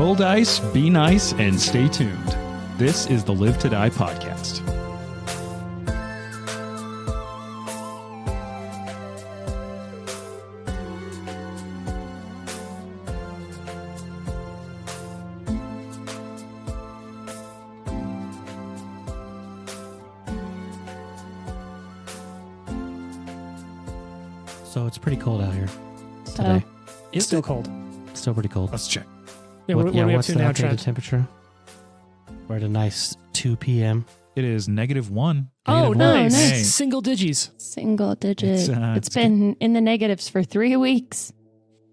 Roll dice, be nice, and stay tuned. This is the Live to Die podcast. So it's pretty cold out here today. It's still cold. It's still pretty cold. Let's check. Yeah, what are we up what's to the now, updated Trent? temperature? We're at a nice 2 p.m. It is -1. Oh, -1. nice. Hey. Single digits. Single digit. It's It's been in the negatives for 3 weeks.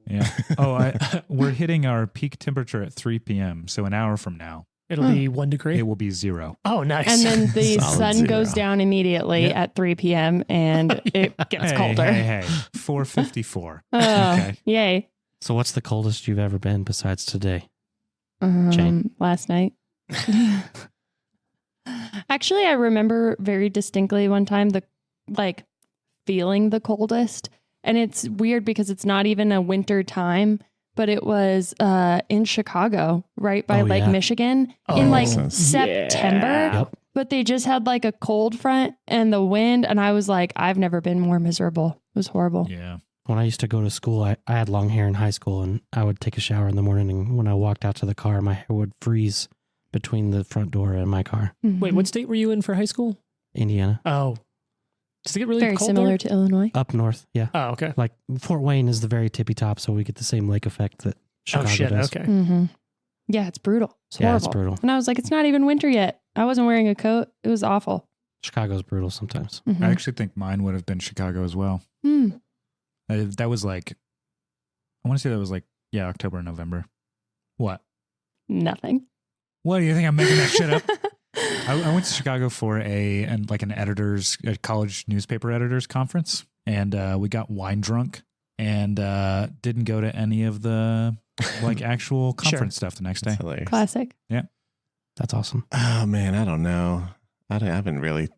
Yeah. Oh, we're hitting our peak temperature at 3 p.m. So an hour from now, It'll be 1 degree. it will be 0. Oh, nice. And then the Solid sun 0. goes down immediately Yeah. at 3 p.m. and it gets colder. Hey, 4:54. Oh, Okay. Yay. So what's the coldest you've ever been besides today? Jane. Last night. Actually, I remember very distinctly one time feeling the coldest. And it's weird because it's not even a winter time, but it was in Chicago, right by Lake Michigan in September. Yeah. Yep. But they just had a cold front and the wind. And I was like, I've never been more miserable. It was horrible. Yeah. When I used to go to school, I had long hair in high school, and I would take a shower in the morning, and when I walked out to the car, my hair would freeze between the front door and my car. Wait, what state were you in for high school? Indiana. Oh. Does it get really Very cold similar there? to Illinois. Up north, yeah. Oh, okay. Like Fort Wayne is the very tippy top, so we get the same lake effect that Chicago Oh, shit. does. Okay. Mm-hmm. Yeah, it's brutal. It's Yeah, horrible. it's brutal. And I was like, it's not even winter yet. I wasn't wearing a coat. It was awful. Chicago's brutal sometimes. Mhm. I actually think mine would have been Chicago as well. Mm. That was I want to say that was October, November. What? Nothing. What do you think I'm making that shit up? I went to Chicago for an college newspaper editors conference, and we got wine drunk and didn't go to any of the actual conference stuff the next day. That's hilarious. Classic. That's awesome. Oh man, I don't know. I haven't really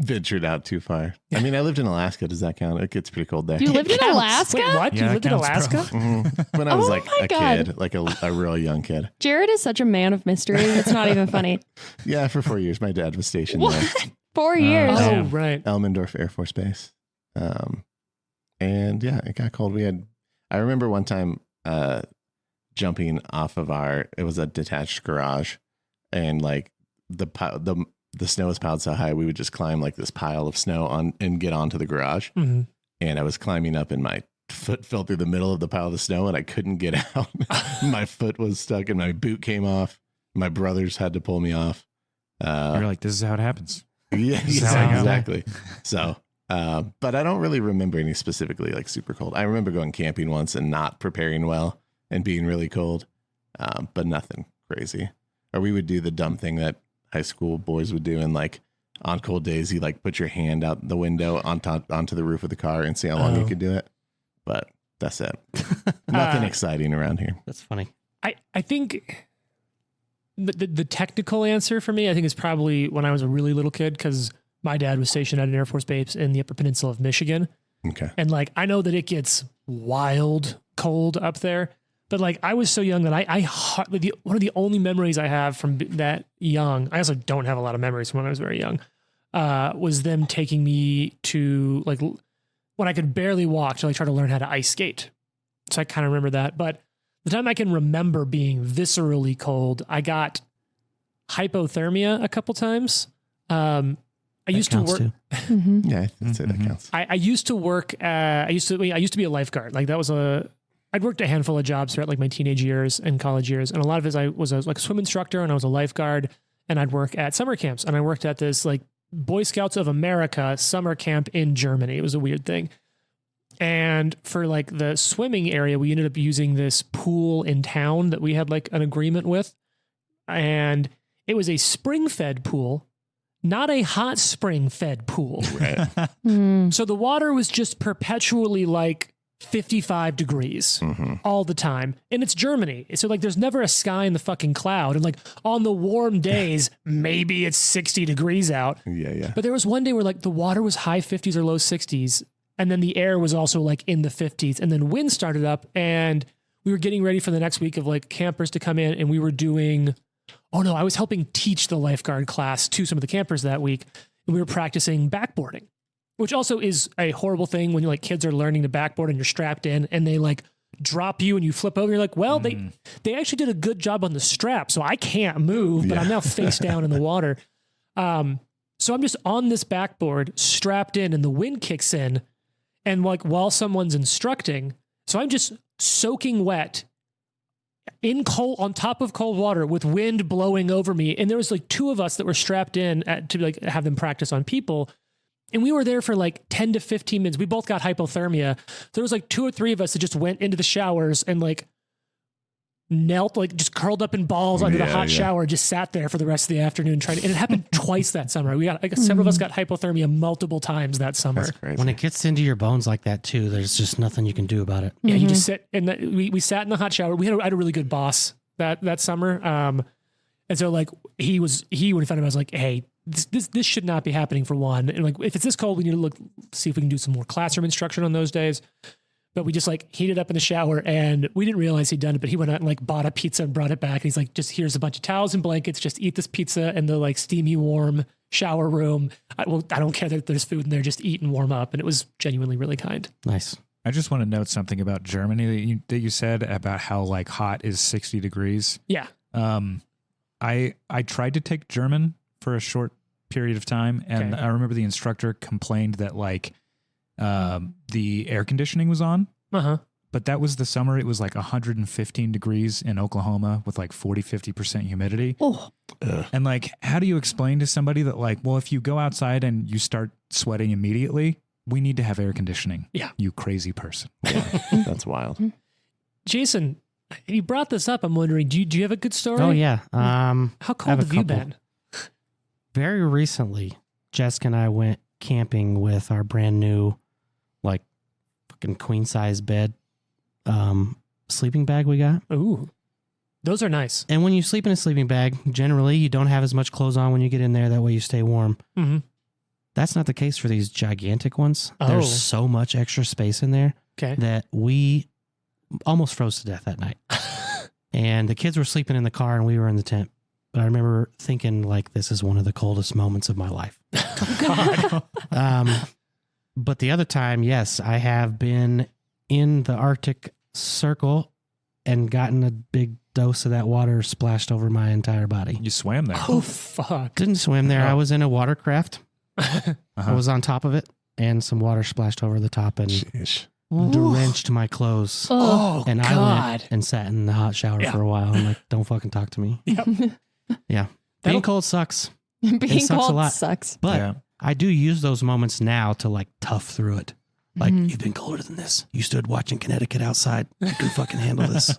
ventured out too far. I mean, I lived in Alaska. Does that count? It gets pretty cold there. You lived in Alaska? Wait, what? Yeah, you that lived in counts, bro. Alaska? Mhm. When I was Oh like my a God. kid, like a real young kid. Jared is such a man of mystery. It's not even funny. Yeah, for 4 years. My dad was stationed What? there. 4 years. Oh, Damn. right. Elmendorf Air Force Base. And yeah, it got cold. I remember one time jumping off of it was a detached garage, and the snow was piled so high we would just climb this pile of snow on and get onto the garage. Mhm. And I was climbing up and my foot fell through the middle of the pile of snow and I couldn't get out. My foot was stuck and my boot came off. My brothers had to pull me off. You're like, this is how it happens. Yeah, This is how I got exactly. So, but I don't really remember any specifically super cold. I remember going camping once and not preparing well and being really cold, but nothing crazy. Or we would do the dumb thing that high school boys would do, and on cold days, you put your hand out the window onto the roof of the car and see how long you could do it. But that's it. Nothing exciting around here. That's funny. I think the technical answer for me, I think, is probably when I was a really little kid, because my dad was stationed at an Air Force base in the Upper Peninsula of Michigan. Okay. And I know that it gets wild cold up there, but I was so young that one of the only memories I have from that young, I also don't have a lot of memories from when I was very young, was them taking me to when I could barely walk to try to learn how to ice skate. So I kind of remember that. But the time I can remember being viscerally cold, I got hypothermia a couple times. I used to work. Mm-hmm. Yeah, I'd say that counts. I used to work. I used to be a lifeguard. I'd worked a handful of jobs throughout my teenage years and college years, and a lot of it I was a swim instructor and I was a lifeguard, and I'd work at summer camps, and I worked at this Boy Scouts of America summer camp in Germany. It was a weird thing. And for the swimming area, we ended up using this pool in town that we had an agreement with, and it was a spring-fed pool, not a hot spring-fed pool. Right. So the water was just perpetually 55 degrees all the time. And it's Germany. So there's never a sky in the fucking cloud. And on the warm days, maybe it's 60 degrees out. Yeah. But there was one day where the water was high 50s or low 60s. And then the air was also in the 50s. And then wind started up and we were getting ready for the next week of like campers to come in, and we were doing, I was helping teach the lifeguard class to some of the campers that week. And we were practicing backboarding, which also is a horrible thing when like kids are learning to backboard and you're strapped in and they like drop you and you flip over. You're like, well, they actually did a good job on the strap, so I can't move, but I'm now face down in the water. So I'm just on this backboard strapped in, and the wind kicks in, and like while someone's instructing, so I'm just soaking wet in cold, on top of cold water with wind blowing over me. And there was like 2 of us that were strapped in to like have them practice on people. And we were there for like 10 to 15 minutes. We both got hypothermia. There was like 2 or 3 of us that just went into the showers and like knelt, like just curled up in balls under the hot shower, just sat there for the rest of the afternoon trying to, and it happened twice that summer. We got like several of us got hypothermia multiple times that summer. That's crazy. When it gets into your bones like that too, there's just nothing you can do about it. Yeah, you just sit, and we sat in the hot shower. I had a really good boss that summer. And so like he when he found out, I was like, hey, this should not be happening for one. And like, if it's this cold, we need to see if we can do some more classroom instruction on those days. But we just like heated up in the shower, and we didn't realize he'd done it, but he went out and like bought a pizza and brought it back. And he's like, just here's a bunch of towels and blankets. Just eat this pizza in the like steamy, warm shower room. I don't care that there's food in there. Just eat and warm up. And it was genuinely really kind. Nice. I just want to note something about Germany that you said about how like hot is 60 degrees. Yeah. I tried to take German for a short period of time, and I remember the instructor complained that like the air conditioning was on. But that was the summer. It was like 115 degrees in Oklahoma with like 50% humidity. And like, how do you explain to somebody that like, well, if you go outside and you start sweating immediately, we need to have air conditioning. Yeah. You crazy person. Yeah, that's wild. Jason, you brought this up. I'm wondering, do you have a good story? Oh yeah. How cold have you been? Very recently, Jessica and I went camping with our brand new, like, fucking queen size bed, sleeping bag we got. Ooh, those are nice. And when you sleep in a sleeping bag, generally you don't have as much clothes on when you get in there. That way you stay warm. Mm-hmm. That's not the case for these gigantic ones. Oh. There's so much extra space in there that we almost froze to death that night. And the kids were sleeping in the car and we were in the tent. But I remember thinking, like, this is one of the coldest moments of my life. But the other time, yes, I have been in the Arctic Circle and gotten a big dose of that water splashed over my entire body. You swam there. Oh, fuck. Didn't swim there. I was in a watercraft. I was on top of it, and some water splashed over the top and drenched my clothes. Oh, and God. I went and sat in the hot shower for a while. I'm like, don't fucking talk to me. Yep. Yeah. Being cold sucks. Being sucks a cold lot. sucks. But I do use those moments now to like tough through it. Like, you've been colder than this. You stood watching Connecticut outside. You can fucking handle this.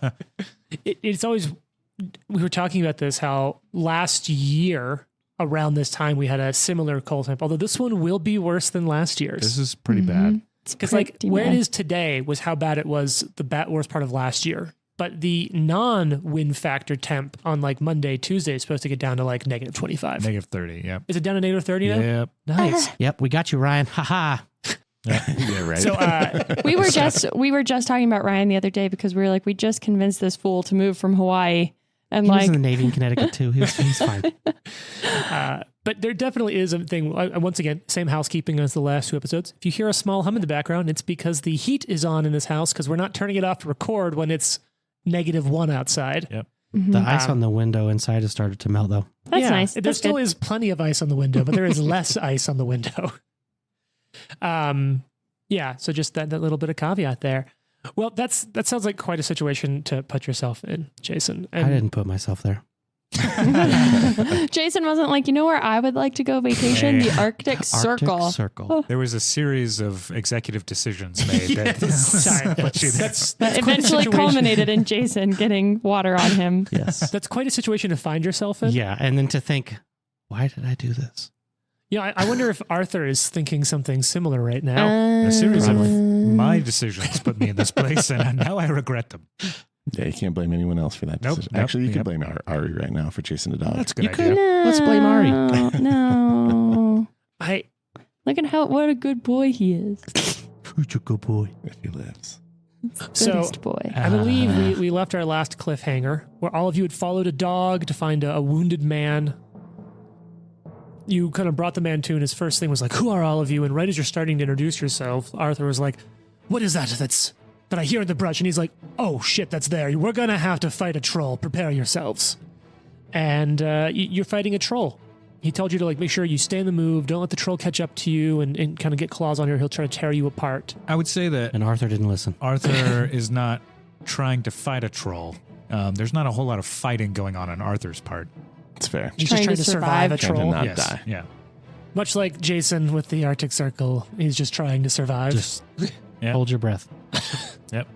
It's always, we were talking about this, how last year around this time we had a similar cold temp, although this one will be worse than last year's. This is pretty bad. Because like where it is today was how bad it was the worst part of last year. But the non-wind factor temp on like Monday, Tuesday is supposed to get down to like negative 25. Negative 30, yep. Is it down to negative 30 now? Yep. Nice. Yep, we got you, Ryan. Ha ha. Yeah, right. So we were just talking about Ryan the other day because we were like, we just convinced this fool to move from Hawaii. And he like was in the Navy in Connecticut too. He's fine. but there definitely is a thing. Once again, same housekeeping as the last 2 episodes. If you hear a small hum in the background, it's because the heat is on in this house because we're not turning it off to record when it's -1 outside. Yep. The ice on the window inside has started to melt though. that's nice. There That's still good. is plenty of ice on the window, but there is less ice on the window. Yeah. So just that little bit of caveat there. Well, that sounds like quite a situation to put yourself in, Jason. I didn't put myself there. Jason wasn't like, you know where I would like to go vacation? The Arctic Circle. Arctic Circle. There was a series of executive decisions made that Sorry, put you there. that's That quite a eventually situation. culminated in Jason getting water on him. Yes. That's quite a situation to find yourself in. Yeah, and then to think, why did I do this? Yeah, I wonder if Arthur is thinking something similar right now. A series of Probably. my decisions put me in this place, and now I regret them. Yeah, you can't blame anyone else for that Nope, decision. nope, Actually, you can yep. blame Ari right now for chasing a dog. That's a good You idea. could. Let's blame Ari. No. I Look at what a good boy he is. Who's a good boy? If he lives. So, Buddhist boy. I believe we left our last cliffhanger where all of you had followed a dog to find a wounded man. You kind of brought the man to, and his first thing was like, "Who are all of you?" And right as you're starting to introduce yourself, Arthur was like, "What is that that I hear in the brush?" And he's like, "Oh shit, that's there. We're gonna have to fight a troll. Prepare yourselves." And you're fighting a troll. He told you to like make sure you stay in the move. Don't let the troll catch up to you and kind of get claws on you. He'll try to tear you apart. I would say that And Arthur didn't listen. Arthur is not trying to fight a troll. There's not a whole lot of fighting going on Arthur's part. It's fair. He's just trying to survive a Trying to troll. not Yes. die. Yeah. Much like Jason with the Arctic Circle, he's just trying to survive. Just Yeah. hold your breath. Yep.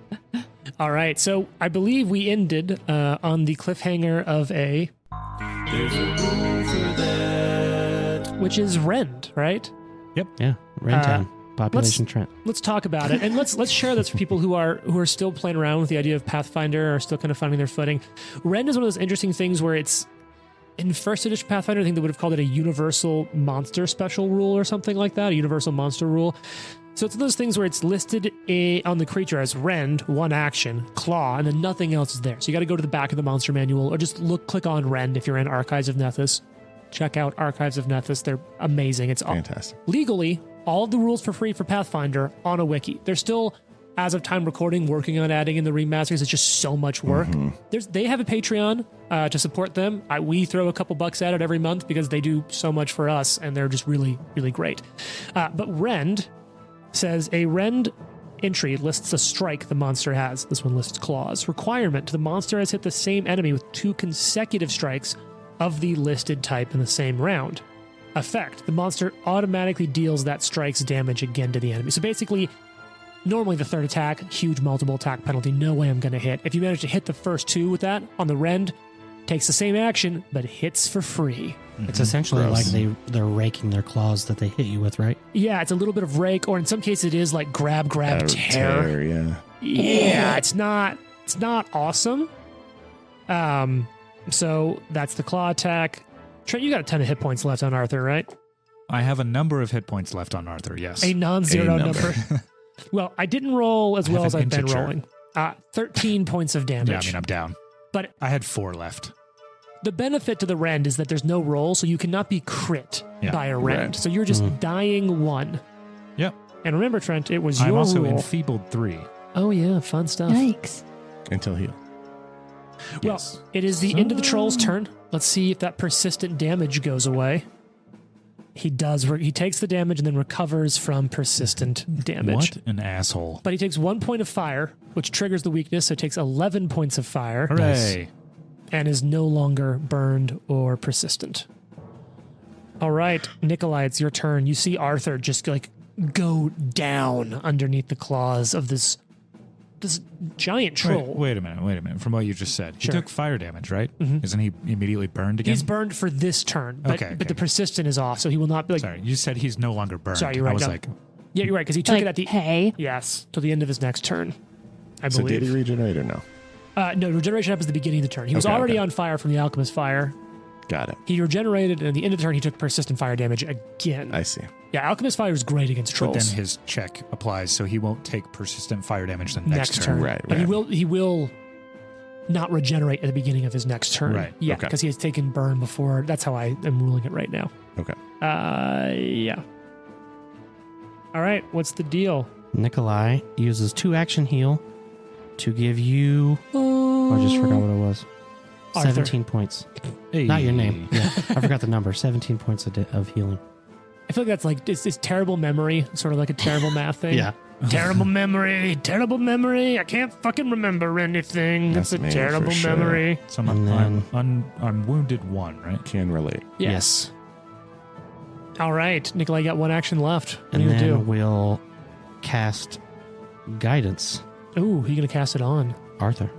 All right, so I believe we ended on the cliffhanger of a... There's a rule for that. Which is Rend, right? Yeah. Rentown. Population Trent. Let's talk about it, and let's share this for people who are still playing around with the idea of Pathfinder or still kind of finding their footing. Rend is one of those interesting things where it's in first edition Pathfinder. I think they would have called it a universal monster special rule or something like that, a universal monster rule. So it's one of those things where it's listed on the creature as Rend, one action, claw, and then nothing else is there. So you got to go to the back of the monster manual or just click on Rend if you're in Archives of Nethys. Check out Archives of Nethys. They're amazing. It's Fantastic. Legally, all of the rules for free for Pathfinder on a wiki. They're still, as of time recording, working on adding in the remasters. It's just so much work. They have a Patreon to support them. We throw a couple bucks at it every month because they do so much for us, and they're just really, really great. But Rend says a Rend entry lists a strike the monster has. This one lists claws. Requirement: the monster has hit the same enemy with 2 consecutive strikes of the listed type in the same round. Effect: the monster automatically deals that strike's damage again to the enemy. So basically, normally the third attack, huge multiple attack penalty, no way I'm going to hit. If you manage to hit the first 2 with that on the Rend, takes the same action, but hits for free. It's essentially Gross. like they're raking their claws that they hit you with, right? Yeah, it's a little bit of rake, or in some cases it is like grab, tear. Yeah. Yeah, it's not awesome. So that's the claw attack. Trent, you got a ton of hit points left on Arthur, right? I have a number of hit points left on Arthur, yes. A non-zero A number. number. Well, I didn't roll as I well have as an I've been integer. rolling. 13 points of damage. Yeah, I mean, I'm down. But I had 4 left. the benefit to the Rend is that there's no roll, so you cannot be crit Yeah, by a Rend. right. So you're just dying 1. Yep. And remember, Trent, it was I'm your also rule. enfeebled 3. Oh, yeah, fun stuff. Yikes. Until heal. Well, Yes. it is the end of the troll's turn. Let's see if that persistent damage goes away. He does. He takes the damage and then recovers from persistent damage. What an asshole. But he takes 1 point of fire, which triggers the weakness, so it takes 11 points of fire. Hooray. And is no longer burned or persistent. All right, Nikolai, it's your turn. You see Arthur just like go down underneath the claws of this giant troll. Wait a minute. From what you just said, Sure. he took fire damage, right? Isn't he immediately burned again? He's burned for this turn, but, Okay. but the persistent is off, so he will not be like. Sorry, you said he's no longer burned. Sorry, you're right. I was No. like, Yeah, you're right, because he took Like, it at the hey. yes till the end of his next turn, I So believe. did he regenerate or no? No, regeneration happens at the beginning of the turn. He was Okay, already okay. on fire from the alchemist fire. Got it. He regenerated, and at the end of the turn, he took persistent fire damage again. I see. Yeah, alchemist fire is great against but trolls. then his check applies, so he won't take persistent fire damage the next, next turn, Right, But he right. will not regenerate at the beginning of his next turn. Right, Yeah, okay. because he has taken burn before. That's how I am ruling it right now. Okay. Yeah. All right, what's the deal? Nikolai uses 2 action heal to give you. I just forgot what it was. Arthur. 17 points. Hey. Not your name. Yeah, I forgot the number. 17 points of healing. I feel like that's like it's terrible memory, sort of like a terrible math thing. Yeah. Terrible memory. I can't fucking remember anything. That's It's a me, terrible for sure. memory. So And I'm wounded 1, right? Can relate. Yes. All right, Nikolai, you got 1 action left. What And are you then gonna we'll cast guidance. do? Ooh, who you gonna cast it on? Arthur.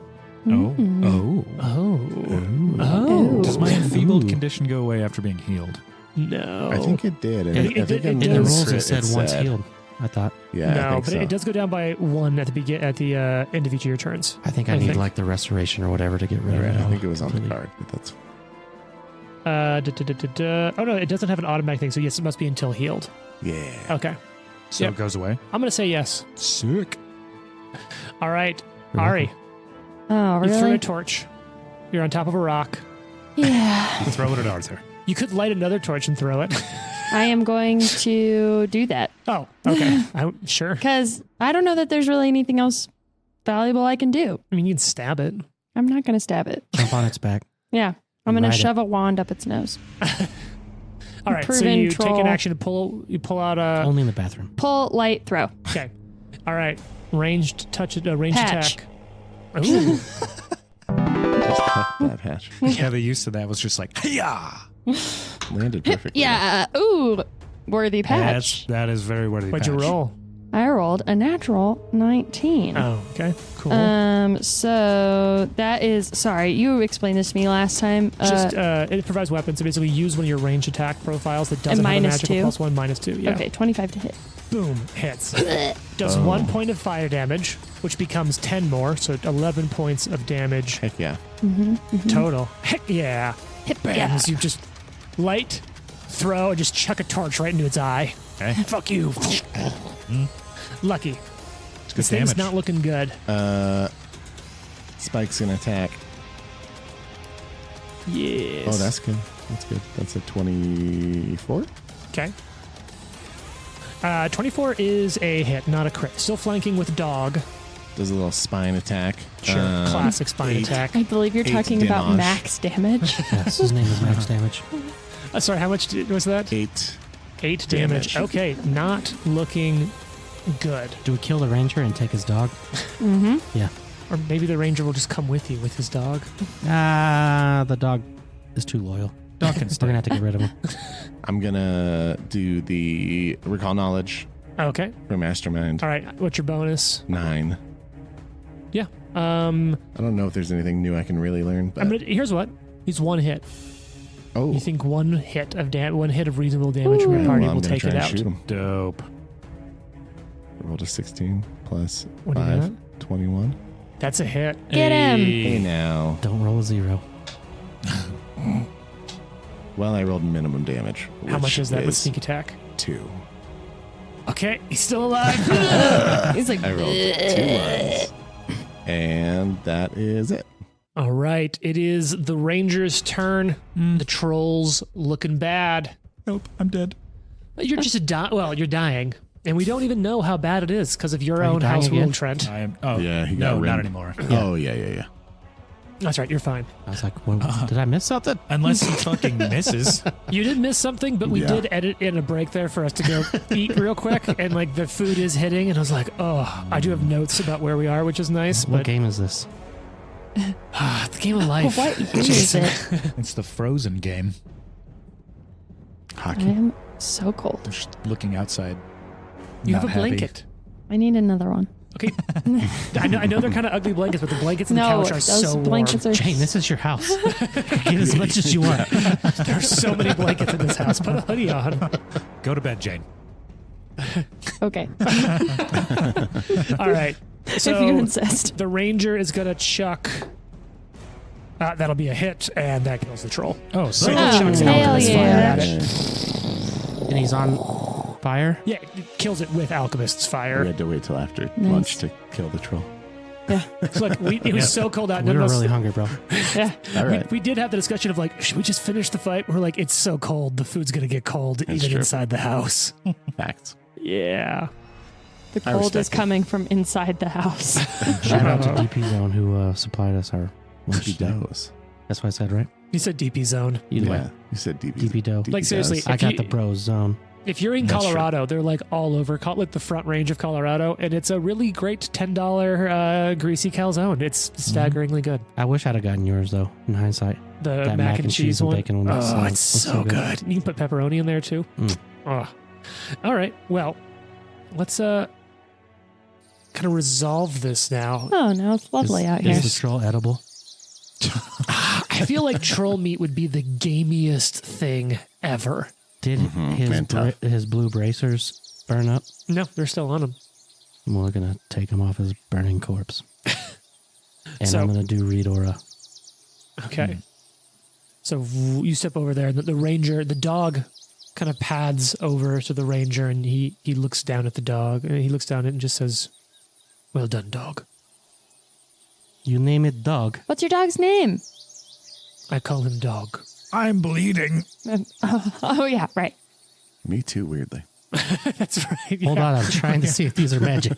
Oh. Oh. Does my enfeebled Ooh. condition go away after being healed? No. I think it did. And It I think did- in it In the does. rules, crit it said once healed. I thought. Yeah, I no, think but so. it does go down by 1 at the end of each of your turns. I think I I need think- like the restoration or whatever to get rid of Right, it. I think it was on the Really- card, but that's Oh no, it doesn't have an automatic thing, so yes, it must be until healed. yeah. Okay. So Yep. it goes away? I'm gonna say yes. Sick. All right, You're Ari, Oh, you threw a really? torch. You're on top of a rock. Yeah. Throw it at Arthur. You could light another torch and throw it. I am going to do that Oh, okay. Sure. because I don't know that there's really anything else valuable I can do. I mean, you can stab it. I'm not going to stab it. Jump on its back. Yeah. I'm going to Ride it. shove a wand up its nose. All right, so Proven you take troll. an action to pull out a. Only in the bathroom. Pull, light, throw. Okay. All right, ranged ranged Patch. attack. Ooh. Just cut that hatch. Yeah, the use of that was just like, yeah. Landed perfectly. Yeah. Ooh. Worthy patch. That is very worthy. What'd you patch. roll? I rolled a natural 19. Oh, okay, cool. So that is, sorry, you explained this to me last time. Just it provides weapons. So basically, use one of your ranged attack profiles that doesn't have a minus magical two? +1, -2. Yeah. Okay, 25 to hit. Boom, hits. Does 1 point of fire damage, which becomes 10 more, so 11 points of damage Heck yeah. total. Heck yeah. Hit Bam. yeah. So you just light, throw, and just chuck a torch right into its eye. Okay. Fuck you. Lucky. It's good This thing's damage. not looking good. Spike's gonna attack. Yes. Oh, that's good. That's good. That's a 24. Okay. 24 is a hit, not a crit. Still flanking with dog. Does a little spine attack. Sure. Classic spine 8. attack. I believe you're 8 talking about damage. max damage. Yes, his name is Max Damage. Sorry, how much was that? 8. 8 damage. damage. Okay, not looking good. Do we kill the ranger and take his dog? Mm-hmm. Yeah. Or maybe the ranger will just come with you with his dog. The dog is too loyal. Dog can We're stay. gonna have to get rid of him. I'm gonna do the recall knowledge Okay. for Mastermind. All right. What's your bonus? 9. Yeah. I don't know if there's anything new I can really learn, but Here's what. He's one hit. oh, You think one hit of reasonable damage from your Ooh. party well, I'm will gonna take try it and out. shoot him. Dope. I rolled a 16 plus What do you 5, got? 21. That's a hit. Get him. Hey now. Don't roll a 0. Well, I rolled minimum damage. How much which is that with sneak attack? 2. Okay, he's still alive. He's like, I rolled 2 ones. And that is it. All right, it is the ranger's turn. The troll's looking bad. Nope, I'm dead. You're just you're dying. And we don't even know how bad it is because of your Are you own dying house rule, again? Trent. I am. Oh, Yeah, he no, got not rimmed. anymore. Oh, yeah. That's right, you're fine. I was like, did I miss something? Unless he fucking misses. You did miss something, but we Yeah. did edit in a break there for us to go eat real quick. And like the food is hitting. And I was like, oh, I do have notes about where we are, which is nice. What But game is this? the game of life. what year is it? It's the Frozen game. I Hockey. am so cold. I'm just looking outside. You Not have a happy. blanket. I need another one. Okay. I know they're kind of ugly blankets, but the blankets on the No, couch are those so blankets warm. are Jane, this is your house. Get as much as you want. There's so many blankets in this house. Put a hoodie on. Go to bed, Jane. okay. All right. if So you insist. the ranger is going to chuck. That'll be a hit, and that kills the troll. Oh, So sick. he chucks hell alchemist fire yeah. at it. And he's on fire. Yeah, it kills it with alchemist's We fire. had to wait till after Nice. lunch to kill the troll. Look, it was so cold out. We None were of us, really hungry, bro. Yeah. All right. we did have the discussion of like, should we just finish the fight? We're like, it's so cold. The food's going to get cold even true. inside the house. Facts. Yeah. The I cold respect is it. coming from inside the house. Shout out to DP Zone who supplied us our lunch She today. does. That's what I said, right? You said DP zone. Either Yeah. way. You said DP. DP dough. Like, seriously, does. I if got you- the bros zone. If you're in That's true. Colorado, they're like all over, like the front range of Colorado, and it's a really great $10 greasy calzone. It's staggeringly good. I wish I'd have gotten yours though. In hindsight, The that mac and cheese and one. bacon one. Oh, looks it's so good. You can put pepperoni in there too. Mm. Oh. All right. Well, let's kind of resolve this now. Oh, now it's lovely out here. Is the troll edible? I feel like troll meat would be the gamiest thing ever. Did and tough. his blue bracers burn up? No, they're still on them. We're gonna take him off his burning corpse. And So- I'm gonna do read aura. Okay. So you step over there, and the ranger, the dog, kind of pads over to the ranger, and he looks down at the dog, and he looks down at it and just says, Well done, dog. You name it Dog. What's your dog's name? I call him Dog. I'm bleeding. Oh, yeah, right. Me too, weirdly. That's right. Hold on, I'm trying to see if these are magic.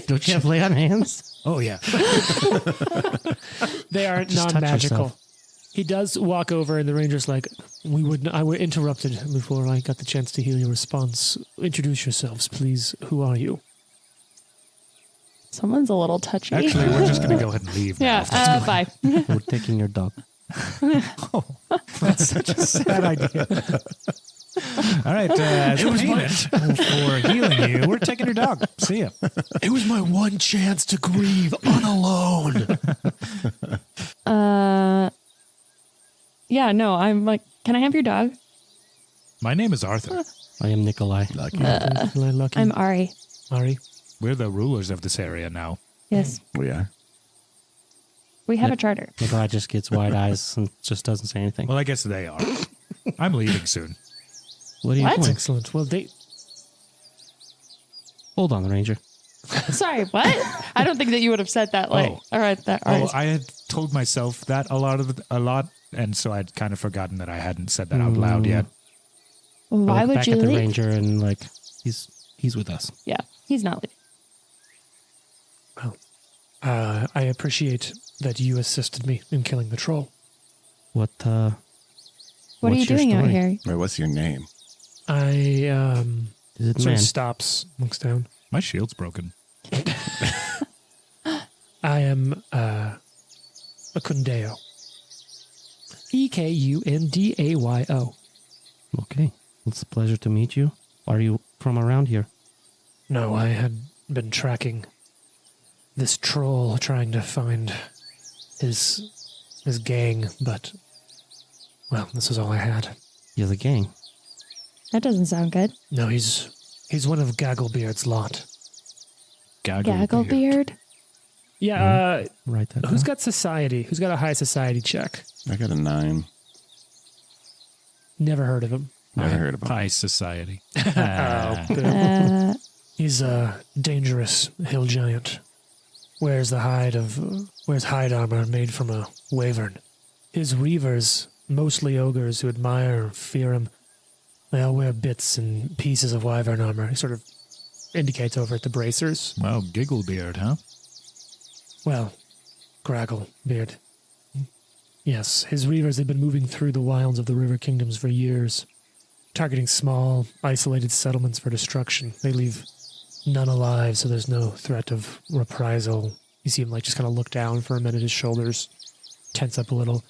Don't you have lay on hands? Oh, yeah. They are Just touch non-magical. yourself. He does walk over, and the ranger's like, I were interrupted before I got the chance to hear your response. Introduce yourselves, please. Who are you? Someone's a little touchy. Actually, we're just going to go ahead and leave now. Yeah, bye. We're taking your dog. Oh, that's such a sad idea. All right, as payment for healing you, we're taking your dog. See ya. It was my one chance to grieve unalone. Yeah, no, I'm like, can I have your dog? My name is Arthur. I am Nikolai. Lucky. Lucky. I'm Ari. Ari. We're the rulers of this area now. Yes, We are. we have a charter. Nikolai just gets wide eyes and just doesn't say anything. Well, I guess they are. I'm leaving soon. What are you What? doing? Excellent. Well, Hold on, Ranger. Sorry, what? I don't think that you would have said that. Like, Oh. all right, Oh, I had told myself that a lot, and so I'd kind of forgotten that I hadn't said that out loud yet. why Look would back you at the leave? Ranger and like he's with us. Yeah, he's not leaving. I appreciate that you assisted me in killing the troll. What What are What's you your doing out story? here? Wait, what's your name? I is it, sort man? of stops, looks down. My shield's broken. I am a Kundeo. Ekundayo. Okay. It's a pleasure to meet you. Are you from around here? No, I had been tracking this troll, trying to find his gang, but well, this is all I had. You're the gang. That doesn't sound good. No, he's one of Gagglebeard's lot. Gagglebeard? Yeah, Write that who's down. got society? Who's got a high society check? I got a 9. Never heard of him. Never heard about it. High society. Oh, good. He's a dangerous hill giant. Wears hide armor made from a wyvern. His reavers, mostly ogres who admire or fear him, they all wear bits and pieces of wyvern armor. He sort of indicates over at the bracers. Wow, Gigglebeard, huh? Well, Gragglebeard. Yes, his reavers, they've been moving through the wilds of the river kingdoms for years, targeting small, isolated settlements for destruction. They leave none alive, so there's no threat of reprisal. You see him like just kind of look down for a minute, his shoulders tense up a little.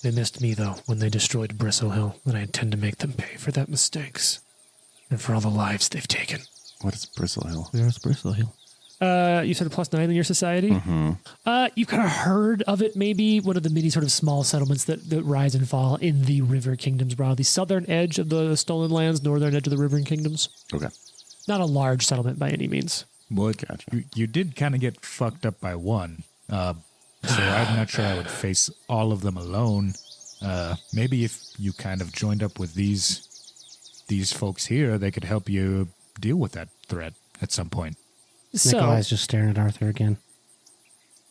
They missed me, though, when they destroyed Bristle Hill, and I intend to make them pay for that mistakes and for all the lives they've taken. What is Bristle Hill? Where's Bristle Hill? You said a +9 in your society? Mm-hmm. You've kind of heard of it, maybe. One of the many sort of small settlements that rise and fall in the river kingdoms broadly. Southern edge of the Stolen Lands, northern edge of the river kingdoms. Okay. Not a large settlement by any means. Well, Gotcha. you did kind of get fucked up by one. So I'm not sure I would face all of them alone. Maybe if you kind of joined up with these folks here, they could help you deal with that threat at some point. So, Nikolai's just staring at Arthur again.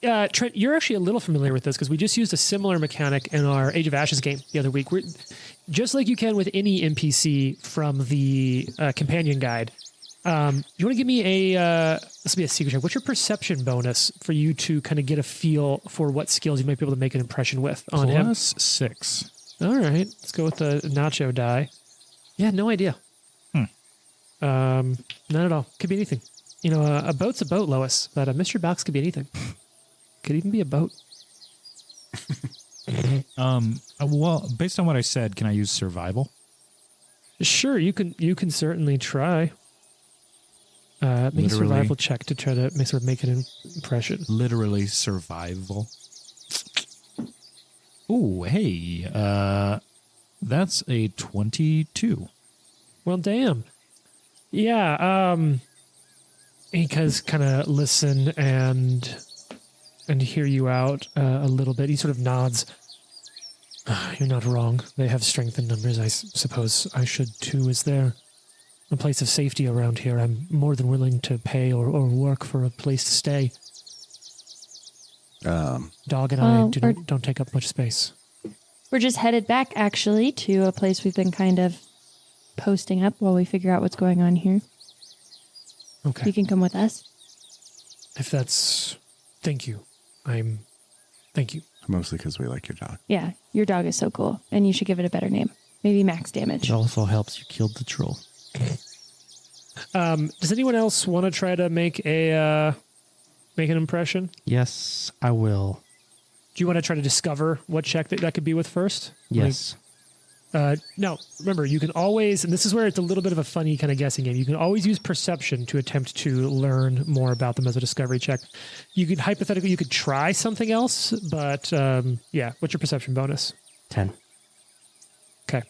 Trent, you're actually a little familiar with this because we just used a similar mechanic in our Age of Ashes game the other week. Just like you can with any NPC from the companion guide. You want to give me this will be a secret check. What's your perception bonus for you to kind of get a feel for what skills you might be able to make an impression with on him? +6. All right, let's go with the nacho die. Yeah, no idea. Not at all. Could be anything. You know, a boat's a boat, Lois, but a mystery box could be anything. Could even be a boat. Well, based on what I said, can I use survival? Sure, you can certainly try. Make a Literally. survival check to try to make an impression. Literally survival. Oh, hey. That's a 22. Well, damn. Yeah, he kind of listen and hear you out a little bit. He sort of nods. You're not wrong. They have strength in numbers. I suppose I should too. Is there a place of safety around here. I'm more than willing to pay or work for a place to stay. Dog and I don't take up much space. We're just headed back, actually, to a place we've been kind of posting up while we figure out what's going on here. Okay. You can come with us. If that's... Thank you. Thank you. Mostly because we like your dog. Yeah, your dog is so cool, and you should give it a better name. Maybe Max Damage. It also helps you kill the troll. Does anyone else want to try to make an impression? Yes, I will. Do you want to try to discover what check that could be with first? Yes. No, remember, you can always, and this is where it's a little bit of a funny kind of guessing game, you can always use perception to attempt to learn more about them as a discovery check. You could hypothetically, you could try something else, but yeah, what's your perception bonus? 10. Okay.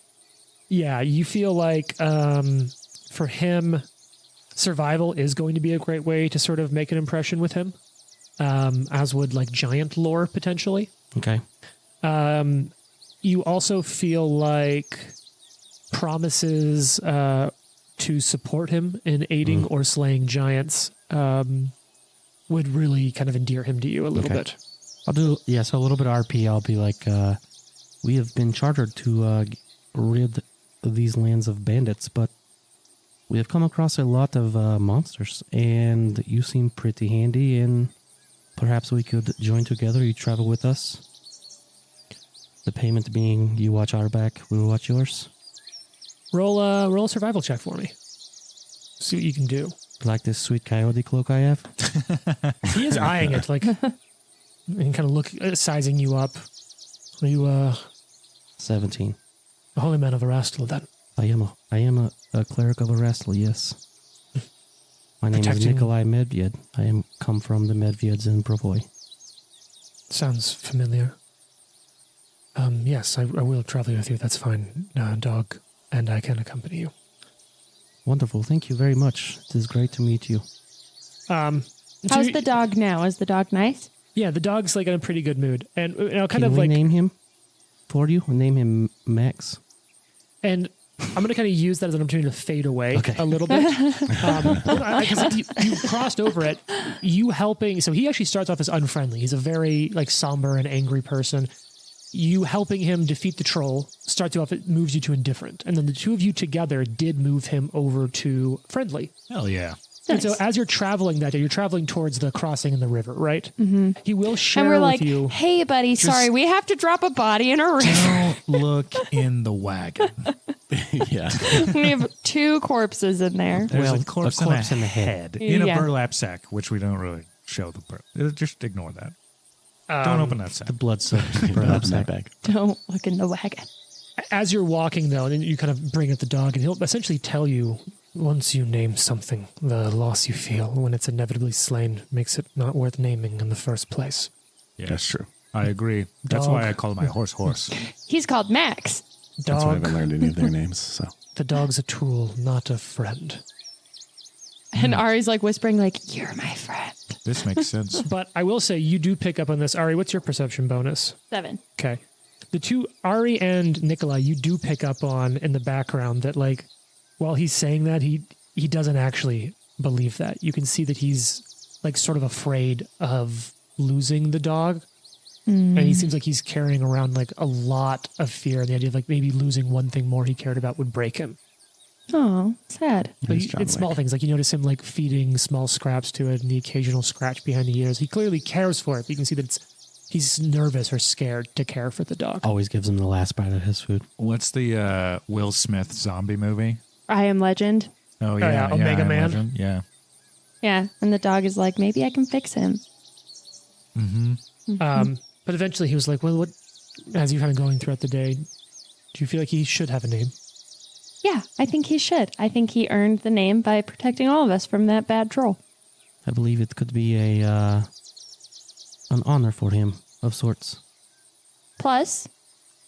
Yeah, you feel like for him, survival is going to be a great way to sort of make an impression with him, as would like giant lore potentially. Okay. You also feel like promises to support him in aiding or slaying giants would really kind of endear him to you a little bit. I'll do, so a little bit of RP. I'll be like, we have been chartered to rid these lands of bandits, but we have come across a lot of monsters, and you seem pretty handy, and perhaps we could join together. You travel with us. The payment being you watch our back, we will watch yours. Roll a survival check for me. See what you can do. Like this sweet coyote cloak I have? He is eyeing it, like, and kind of sizing you up. Are you 17. a holy man of Erastil then? I am a cleric of Erastil, yes. My name is Nikolai Medved. I come from the Medveds in Brovoy. Sounds familiar. Yes, I will travel with you. That's fine, dog, and I can accompany you. Wonderful. Thank you very much. It is great to meet you. How's the dog now? Is the dog nice? Yeah, the dog's like in a pretty good mood, and kind Can of we like name him for you. We'll name him Max. And I'm going to kind of use that as an opportunity to fade away a little bit. Because you crossed over it, you helping. So he actually starts off as unfriendly. He's a very like somber and angry person. You helping him defeat the troll starts you off, it moves you to indifferent. And then the two of you together did move him over to friendly. Hell yeah. And so as you're traveling that day, you're traveling towards the crossing in the river, right? Mm-hmm. He will share and we're with like, you. Hey, buddy, sorry, we have to drop a body in a river. Don't look in the wagon. Yeah. We have 2 corpses in there. There's Well, a corpse, a corpse in in a the head. head. In a Yeah. burlap sack, which we don't really show the just ignore that. Don't open that sack. The blood-soaked Perhaps sack. that bag. Don't look in the wagon. As you're walking, though, and you kind of bring up the dog, and he'll essentially tell you, once you name something, the loss you feel when it's inevitably slain makes it not worth naming in the first place. Yeah, That's true. I agree. That's Dog. why I call my horse. He's called Max. That's why I Dog, haven't learned any of their names. So the dog's a tool, not a friend. And Ari's like whispering, like, you're my friend. This makes sense. But I will say, you do pick up on this. Ari, what's your perception bonus? 7. Okay. The two, Ari and Nikolai, you do pick up on in the background that, like, while he's saying that, he doesn't actually believe that. You can see that he's, like, sort of afraid of losing the dog. And he seems like he's carrying around, like, a lot of fear. And the idea of, like, maybe losing one thing more he cared about would break him. Oh, sad. But He's John it's small Wick. things. Like, you notice him, like, feeding small scraps to it and the occasional scratch behind the ears. He clearly cares for it. But you can see that he's nervous or scared to care for the dog. Always gives him the last bite of his food. What's the Will Smith zombie movie? I Am Legend. Oh yeah, Omega I Am Man. Legend. Yeah. Yeah. And the dog is like, maybe I can fix him. Mm-hmm. But eventually he was like, well, what, as you're kind of going throughout the day, do you feel like he should have a name? Yeah, I think he should. I think he earned the name by protecting all of us from that bad troll. I believe it could be an honor for him of sorts. Plus,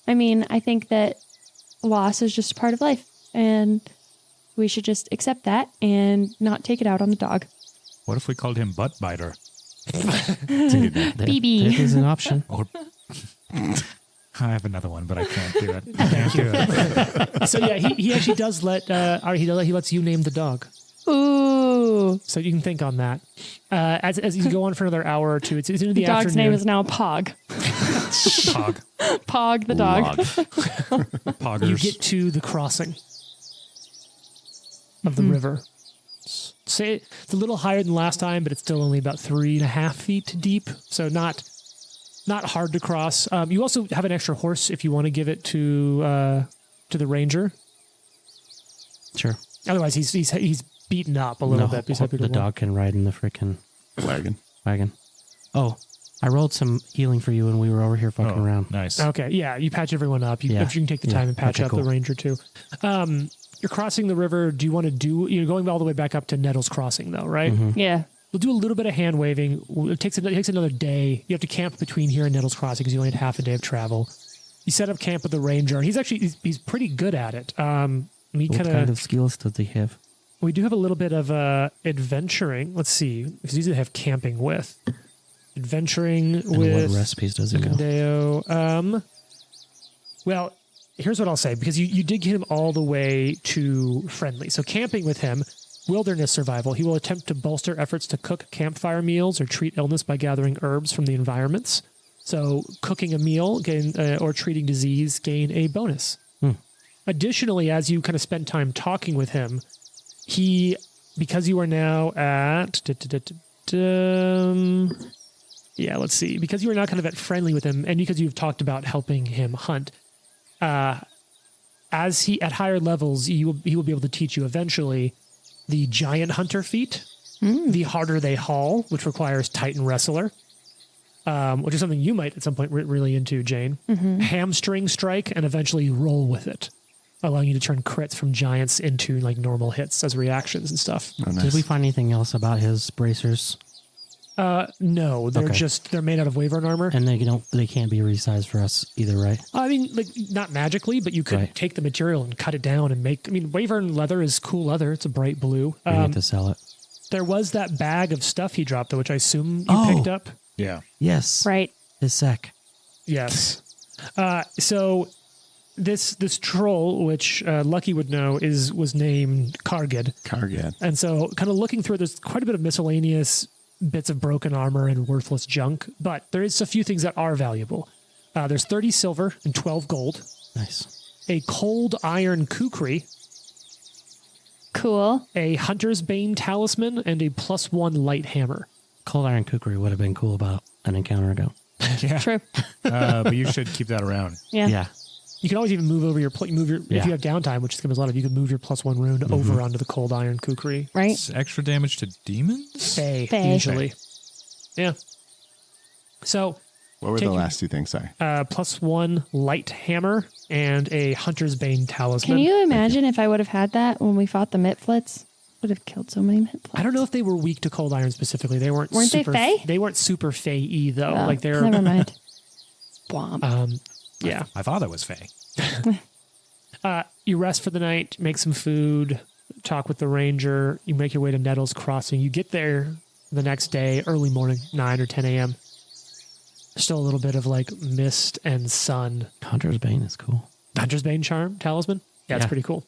I mean, I think that loss is just part of life. And we should just accept that and not take it out on the dog. What if we called him Butt Biter? That BB. is an option. Or I have another one, but I can't do it. I can't do it. So yeah, he actually does let he lets you name the dog. Ooh. So you can think on that. As you go on for another hour or two, it's into the The dog's afternoon. name is now Pog. Pog. Pog the dog. Poggers. You get to the crossing of the river. Say it's a little higher than last time, but it's still only about 3.5 feet deep. So not hard to cross. You also have an extra horse if you want to give it to the ranger. Sure. Otherwise, he's beaten up a little bit. The dog can ride in the frickin' wagon. Oh, I rolled some healing for you when we were over here fucking around. Nice. Okay, yeah, you patch everyone up. You can take the time and patch up the ranger too. You're crossing the river. Do you want to you're going all the way back up to Nettles Crossing though, right? Mm-hmm. Yeah. We'll do a little bit of hand waving. It takes another day. You have to camp between here and Nettles Crossing because you only had half a day of travel. You set up camp with the ranger, and he's pretty good at it. What kind of skills does he have? We do have a little bit of adventuring. Let's see, because these have camping with adventuring and with. What recipes does he know? Condeo. Well, here's what I'll say, because you did get him all the way to friendly. So camping with him, wilderness survival. He will attempt to bolster efforts to cook campfire meals or treat illness by gathering herbs from the environments. So cooking a meal or treating disease gain a bonus. Additionally, as you kind of spend time talking with him, because you are now at let's see, because you are now kind of at friendly with him, and because you've talked about helping him hunt, as he at higher levels, he will be able to teach you eventually the giant hunter feat, the harder they haul, which requires Titan wrestler, which is something you might at some point really into, Jane. Hamstring strike, and eventually roll with it, allowing you to turn crits from giants into like normal hits as reactions and stuff. Oh, nice. Did we find anything else about his bracers? No, they're made out of wyvern armor, And they can't be resized for us either, right? I mean, like not magically, but you could take the material and cut it down and make. I mean, wyvern leather is cool leather. It's a bright blue. We need to sell it. There was that bag of stuff he dropped, though, which I assume you picked up. Yeah. Yes. Right. His sack. Yes. So this troll, which Lucky would know, was named Kargad. And so, kind of looking through it, there's quite a bit of miscellaneous bits of broken armor and worthless junk, but there is a few things that are valuable. There's 30 silver and 12 gold. Nice. A cold iron kukri. Cool. A hunter's bane talisman, and a +1 light hammer. Cold iron kukri would have been cool about an encounter ago. Yeah. True. But you should keep that around. Yeah. You can always even move over if you have downtime, which is a lot of, you can move your +1 rune over onto the cold iron kukri. Right. It's extra damage to demons? Fae, Fae. usually. Yeah. So What were the last two things? Sorry. +1 light hammer and a hunter's bane talisman. Can you imagine if I would have had that when we fought the Mitflits? Would have killed so many Mitflits. I don't know if they were weak to cold iron specifically. They weren't they super, Fae? They weren't super Fae-y though. Oh, like they're never mind. Bwomp. Yeah. My father was Fae. You rest for the night, make some food, talk with the ranger. You make your way to Nettles Crossing. You get there the next day, early morning, 9 or 10 a.m. Still a little bit of like mist and sun. Hunter's Bane is cool. Hunter's Bane charm, talisman. Yeah, it's pretty cool.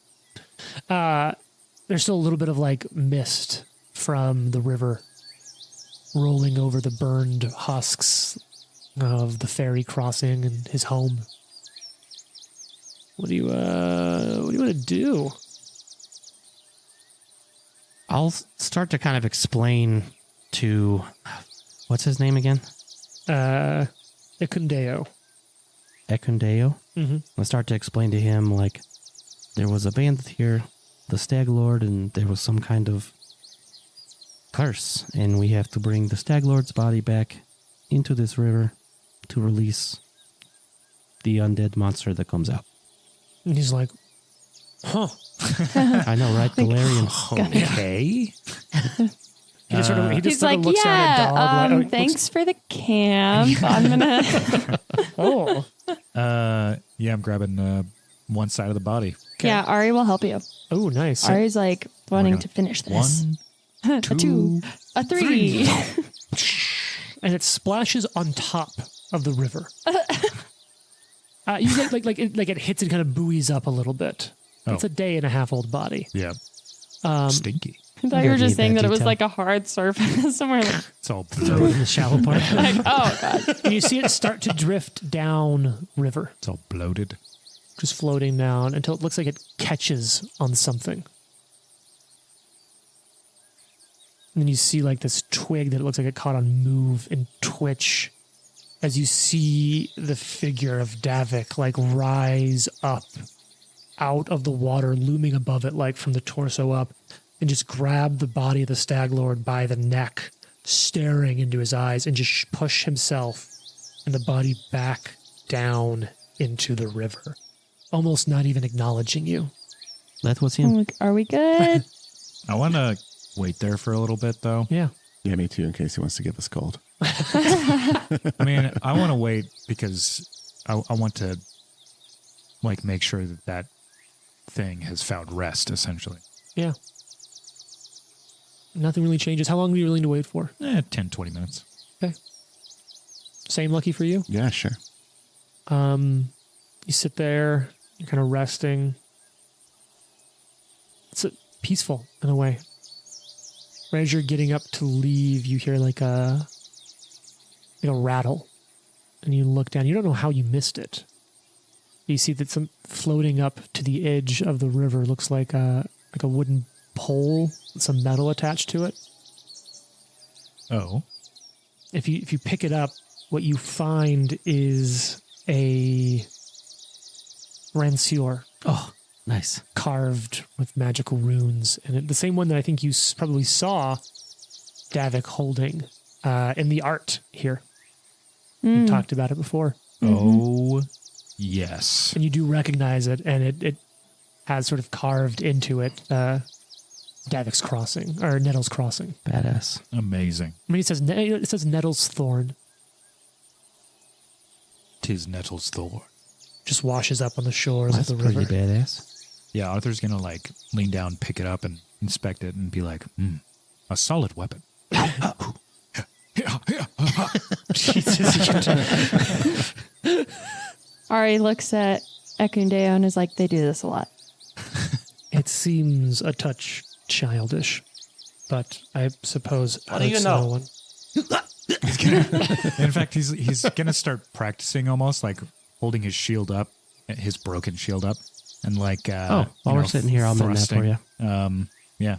There's still a little bit of like mist from the river rolling over the burned husks of the ferry crossing and his home. What do you want to do? I'll start to kind of explain to what's his name again? Ikundeo. Ekundeo. I'll start to explain to him like there was a bandit here, the Stag Lord, and there was some kind of curse, and we have to bring the Stag Lord's body back into this river to release the undead monster that comes out. And he's like, huh. I know, right? Galarian. Okay. He just sort of He's sort like, of looks down at Dog. Like, thanks for the camp. I'm gonna. Oh. Yeah, I'm grabbing one side of the body. Okay. Yeah, Ari will help you. Oh, nice. Ari's like wanting to finish this. 1, 2, a 2, a 3. And it splashes on top of the river. You get like it hits and kind of buoys up a little bit. Oh. It's a day and a half old body. Yeah. Stinky. I thought you were Don't just need saying that that it was detail. like a hard surface somewhere. Like, It's all Throw it in the shallow part. like, oh god. And you see it start to drift down river, it's all bloated. just floating down until it looks like it catches on something. And then you see like this twig that it looks like it caught on move and twitch as you see the figure of Davik like rise up out of the water, looming above it like from the torso up, and just grab the body of the Stag Lord by the neck, staring into his eyes, and just push himself and the body back down into the river, almost not even acknowledging you. Leth, what's him? Are we good? I want to wait there for a little bit, though. Yeah. Yeah, me too, in case he wants to give us cold. I mean, I want to wait because I want to, like, make sure that that thing has found rest, essentially. Yeah. Nothing really changes. How long are you willing to wait for? 10, 20 minutes. Same lucky for you? Yeah, sure. You sit there, you're kind of resting. It's peaceful in a way. Right as you're getting up to leave, you hear like a rattle, and you look down. You don't know how you missed it. You see that some floating up to the edge of the river looks like a wooden pole with some metal attached to it. Oh. If you pick it up, what you find is a rancior Oh, nice. carved with magical runes, and the same one that I think you probably saw Davik holding in the art here. We talked about it before, Oh, yes. and you do recognize it, and it has sort of carved into it Davik's Crossing or Nettle's Crossing. Badass. Amazing. I mean, it says Nettle's Thorn. 'Tis Nettle's thorn. Just washes up on the shores That's of the pretty river. badass. Yeah, Arthur's going to, like, lean down, pick it up, and inspect it, and be like, a solid weapon. Jesus. Ari looks at Ekundeo and is like, they do this a lot. It seems a touch childish, but I suppose How do you hurts know? no one. In fact, he's going to start practicing almost, like, holding his shield up, his broken shield up, and, like, While we're sitting here, I'll mend that for you. Yeah.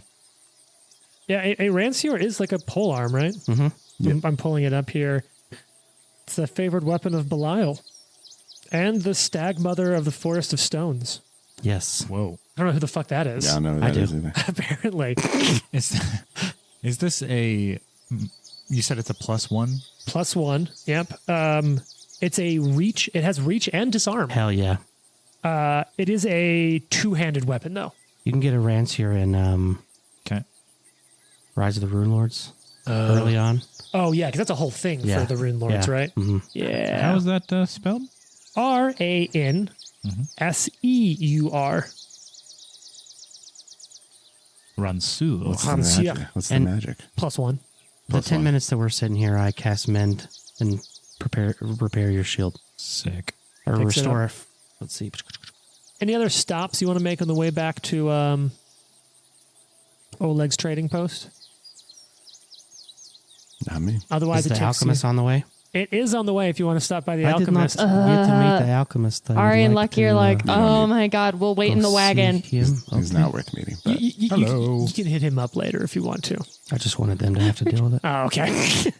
Yeah, a rancior is like a pole arm, right? Mm-hmm. I'm pulling it up here. It's the favored weapon of Belial and the stag mother of the Forest of Stones. Yes. Whoa. I don't know who the fuck that is. Yeah, I know who I that do. is either. Apparently. Is this a... You said it's a +1? +1. Yep. It's a reach. It has reach and disarm. Hell yeah. It is a two-handed weapon, though. You can get a rancior in Okay. Rise of the Rune Lords early on. Oh, yeah, because that's a whole thing Yeah. for the Rune Lords, Yeah. right? Mm-hmm. Yeah. How is that spelled? RANSEUR. Ransu. What's the Hansia. magic? What's the And- magic? +1. The 10 minutes that we're sitting here, I cast Mend and repair your shield. Sick. Or Fix it restore. up. Let's see. Any other stops you want to make on the way back to Oleg's trading post? Not me. Otherwise, Is it the takes alchemist on the way? It is on the way if you want to stop by the I did not alchemist. get to meet the alchemist. I would Ari and like Lucky are to, like, don't oh need- my god, we'll wait in go the wagon. see him. He's Okay. not worth meeting. But Hello. You can hit him up later if you want to. I just wanted them to have to deal with it. Oh, okay. So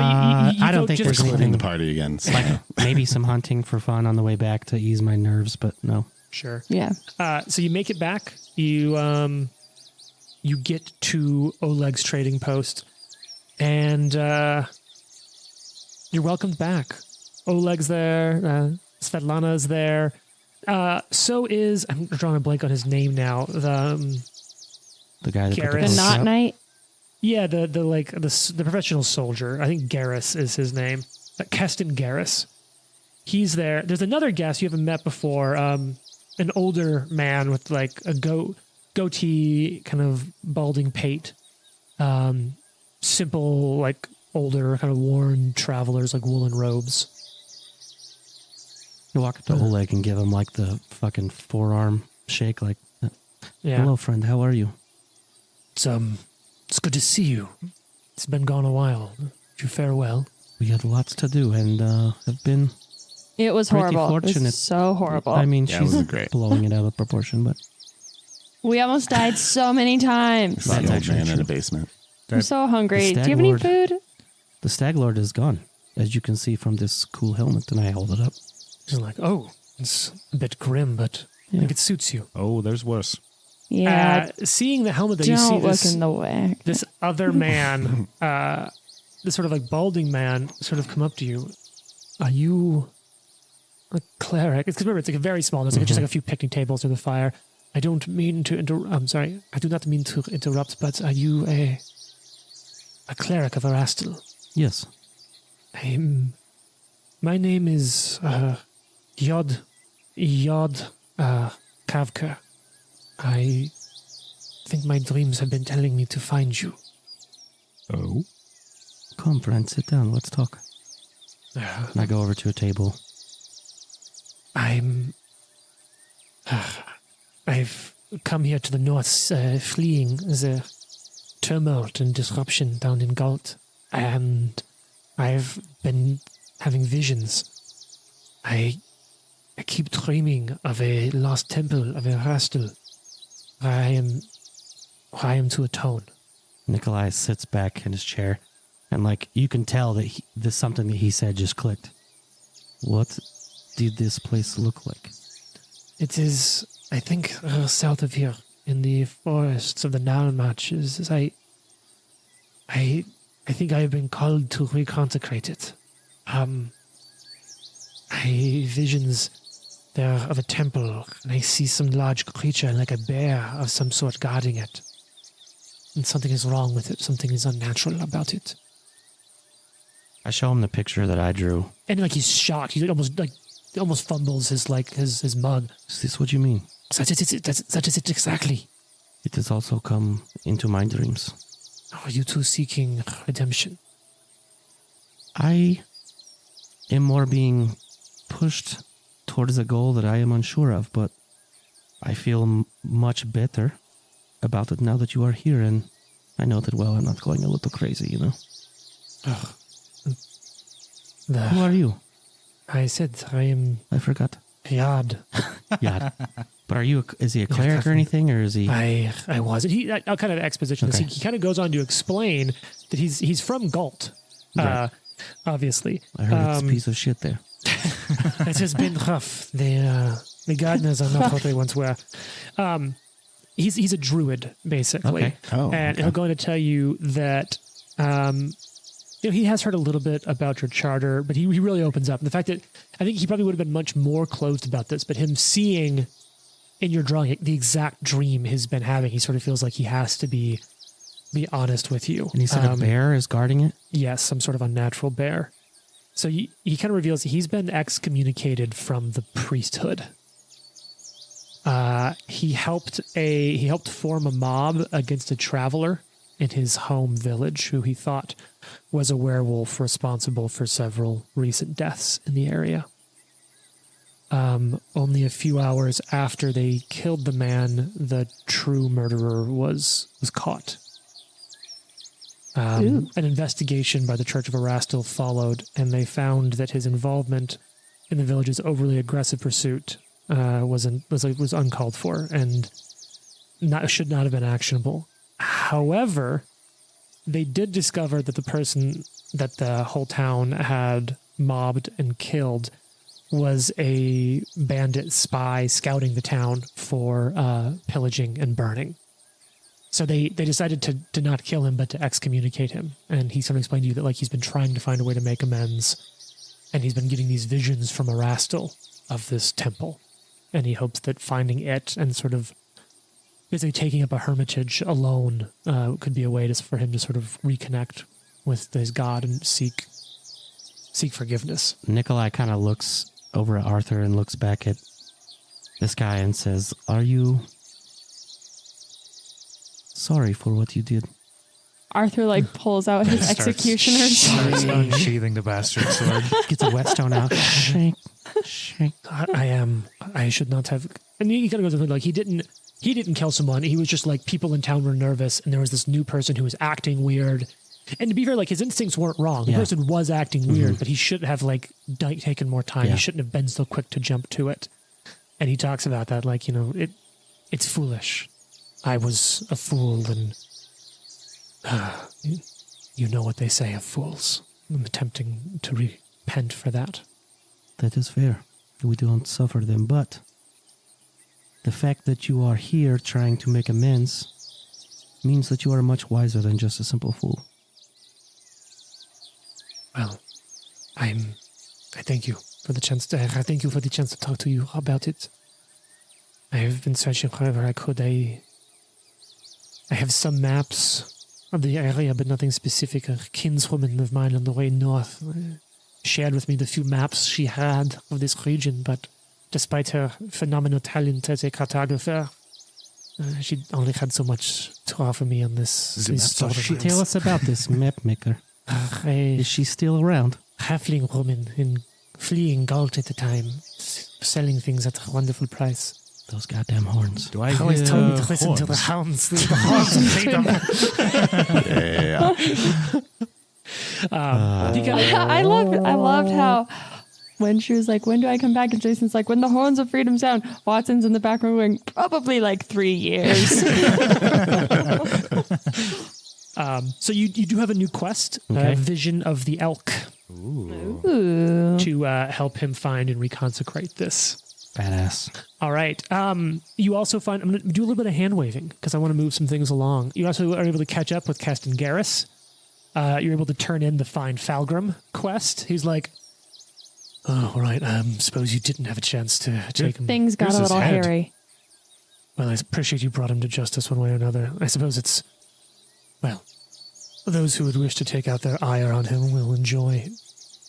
I don't think just there's splitting anything. the party again. So. Like maybe some hunting for fun on the way back to ease my nerves, but no. Sure. Yeah. So you make it back. You get to Oleg's trading post, and you're welcomed back. Oleg's there. Svetlana's there. So is I'm drawing a blank on his name now. The guy that put Garrett. the The Yes. knot up. night. Yeah, the professional soldier. I think Garrus is his name. Keston Garrus. He's there. There's another guest you haven't met before. An older man with like a goatee, kind of balding pate. Simple, like older, kind of worn travelers, like woolen robes. You walk up to Oleg and give him like the fucking forearm shake, like, hello, friend, how are you? It's good to see you. It's been gone a while. Did you fare well? We had lots to do and have been It was pretty horrible. fortunate. It was so horrible. I mean, Yeah, it she's was great. blowing it out of proportion, but we almost died so many times. It's the That's old actually man in true. the basement. I'm so hungry. Do The you have any Stag food? the Stag Lord is gone, as you can see from this cool helmet, and I hold it up. He's like, oh, it's a bit grim, but I think it suits you. Oh, there's worse. Yeah. Seeing the helmet that you see Don't look this, in the way. this other man, this sort of like balding man, sort of come up to you. Are you a cleric? It's because remember, it's like a very small. There's like just like a few picnic tables near the fire. I don't mean to interrupt. I'm sorry. I do not mean to interrupt. But are you a cleric of Erastil? Yes. My name is Yod Kavka. I think my dreams have been telling me to find you. Oh. Come, friend, sit down. Let's talk. And I go over to a table. I've come here to the north, fleeing the turmoil and disruption down in Galt, and I've been having visions. I keep dreaming of a lost temple of Erastil. I am to atone. Nikolai sits back in his chair, and like you can tell that this something that he said just clicked. What did this place look like? It is, I think, south of here, in the forests of the Nalmatches. I think I have been called to reconsecrate it. I visions there of a temple, and I see some large creature like a bear of some sort guarding it. And something is wrong with it. Something is unnatural about it. I show him the picture that I drew. And like he's shocked. He almost fumbles his mug. Is this what you mean? Such is it exactly. It has also come into my dreams. Are you two seeking redemption? I am more being pushed towards a goal that I am unsure of, but I feel much better about it now that you are here, and I know that, well, I'm not going a little crazy, you know? Who are you? I said I am I forgot. Yad. Yad. But is he a cleric or anything, or is he? I wasn't. I'll kind of exposition this. Okay. He kind of goes on to explain that he's from Galt, Right. obviously. I heard it's a piece of shit there. It has been rough. The gardeners are not what they once were. He's a druid, basically. Okay. Oh, And okay. he'll go on to tell you that he has heard a little bit about your charter, but he really opens up. And the fact that I think he probably would have been much more closed about this, but him seeing in your drawing the exact dream he's been having, he sort of feels like he has to be honest with you. And he said a bear is guarding it? Yes, some sort of unnatural bear. So he kind of reveals he's been excommunicated from the priesthood. He helped form a mob against a traveler in his home village who he thought was a werewolf responsible for several recent deaths in the area. Only a few hours after they killed the man, the true murderer was caught. An investigation by the Church of Erastil followed, and they found that his involvement in the village's overly aggressive pursuit was uncalled for and should not have been actionable. However, they did discover that the person that the whole town had mobbed and killed was a bandit spy scouting the town for pillaging and burning. So they decided to not kill him, but to excommunicate him. And he sort of explained to you that he's been trying to find a way to make amends, and he's been getting these visions from Erastil of this temple. And he hopes that finding it and sort of basically taking up a hermitage alone could be a way for him to sort of reconnect with his God and seek forgiveness. Nikolai kind of looks over at Arthur and looks back at this guy and says, "Are you sorry for what you did?" Arthur pulls out his executioner's sword. Starts unsheathing the bastard sword. Gets a whetstone out. I should not have. And he kind of goes like he didn't kill someone. He was just like people in town were nervous, and there was this new person who was acting weird. And to be fair, like his instincts weren't wrong. The person was acting weird, but he should have like taken more time. He shouldn't have been so quick to jump to it. And he talks about that, like, it's foolish. I was a fool, and you know what they say of fools. I'm attempting to repent for that. That is fair. We don't suffer them, but the fact that you are here trying to make amends means that you are much wiser than just a simple fool. Well, I thank you for the chance to. I thank you for the chance to talk to you about it. I have been searching wherever I could. I have some maps of the area, but nothing specific. A kinswoman of mine on the way north shared with me the few maps she had of this region, but despite her phenomenal talent as a cartographer, she only had so much to offer me on this. Sort of Tell us about this map maker. Is she still around? Halfling woman in fleeing Galt at the time, selling things at a wonderful price. Those goddamn horns. Do I always told me to listen to the hounds. The horns of freedom. I loved how when she was like, when do I come back? And Jason's like, when the horns of freedom sound. Watson's in the background going, probably like 3 years. So you do have a new quest, Vision of the Elk. Ooh. To help him find and reconsecrate this. Badass. All right. You also find, I'm going to do a little bit of hand waving because I want to move some things along. You also are able to catch up with Keston Garrus. You're able to turn in the Find Falgrim quest. He's like, oh, all right. Suppose you didn't have a chance to take him. Things got a little hairy. Well, I appreciate you brought him to justice one way or another. I suppose it's, well, those who would wish to take out their ire on him will enjoy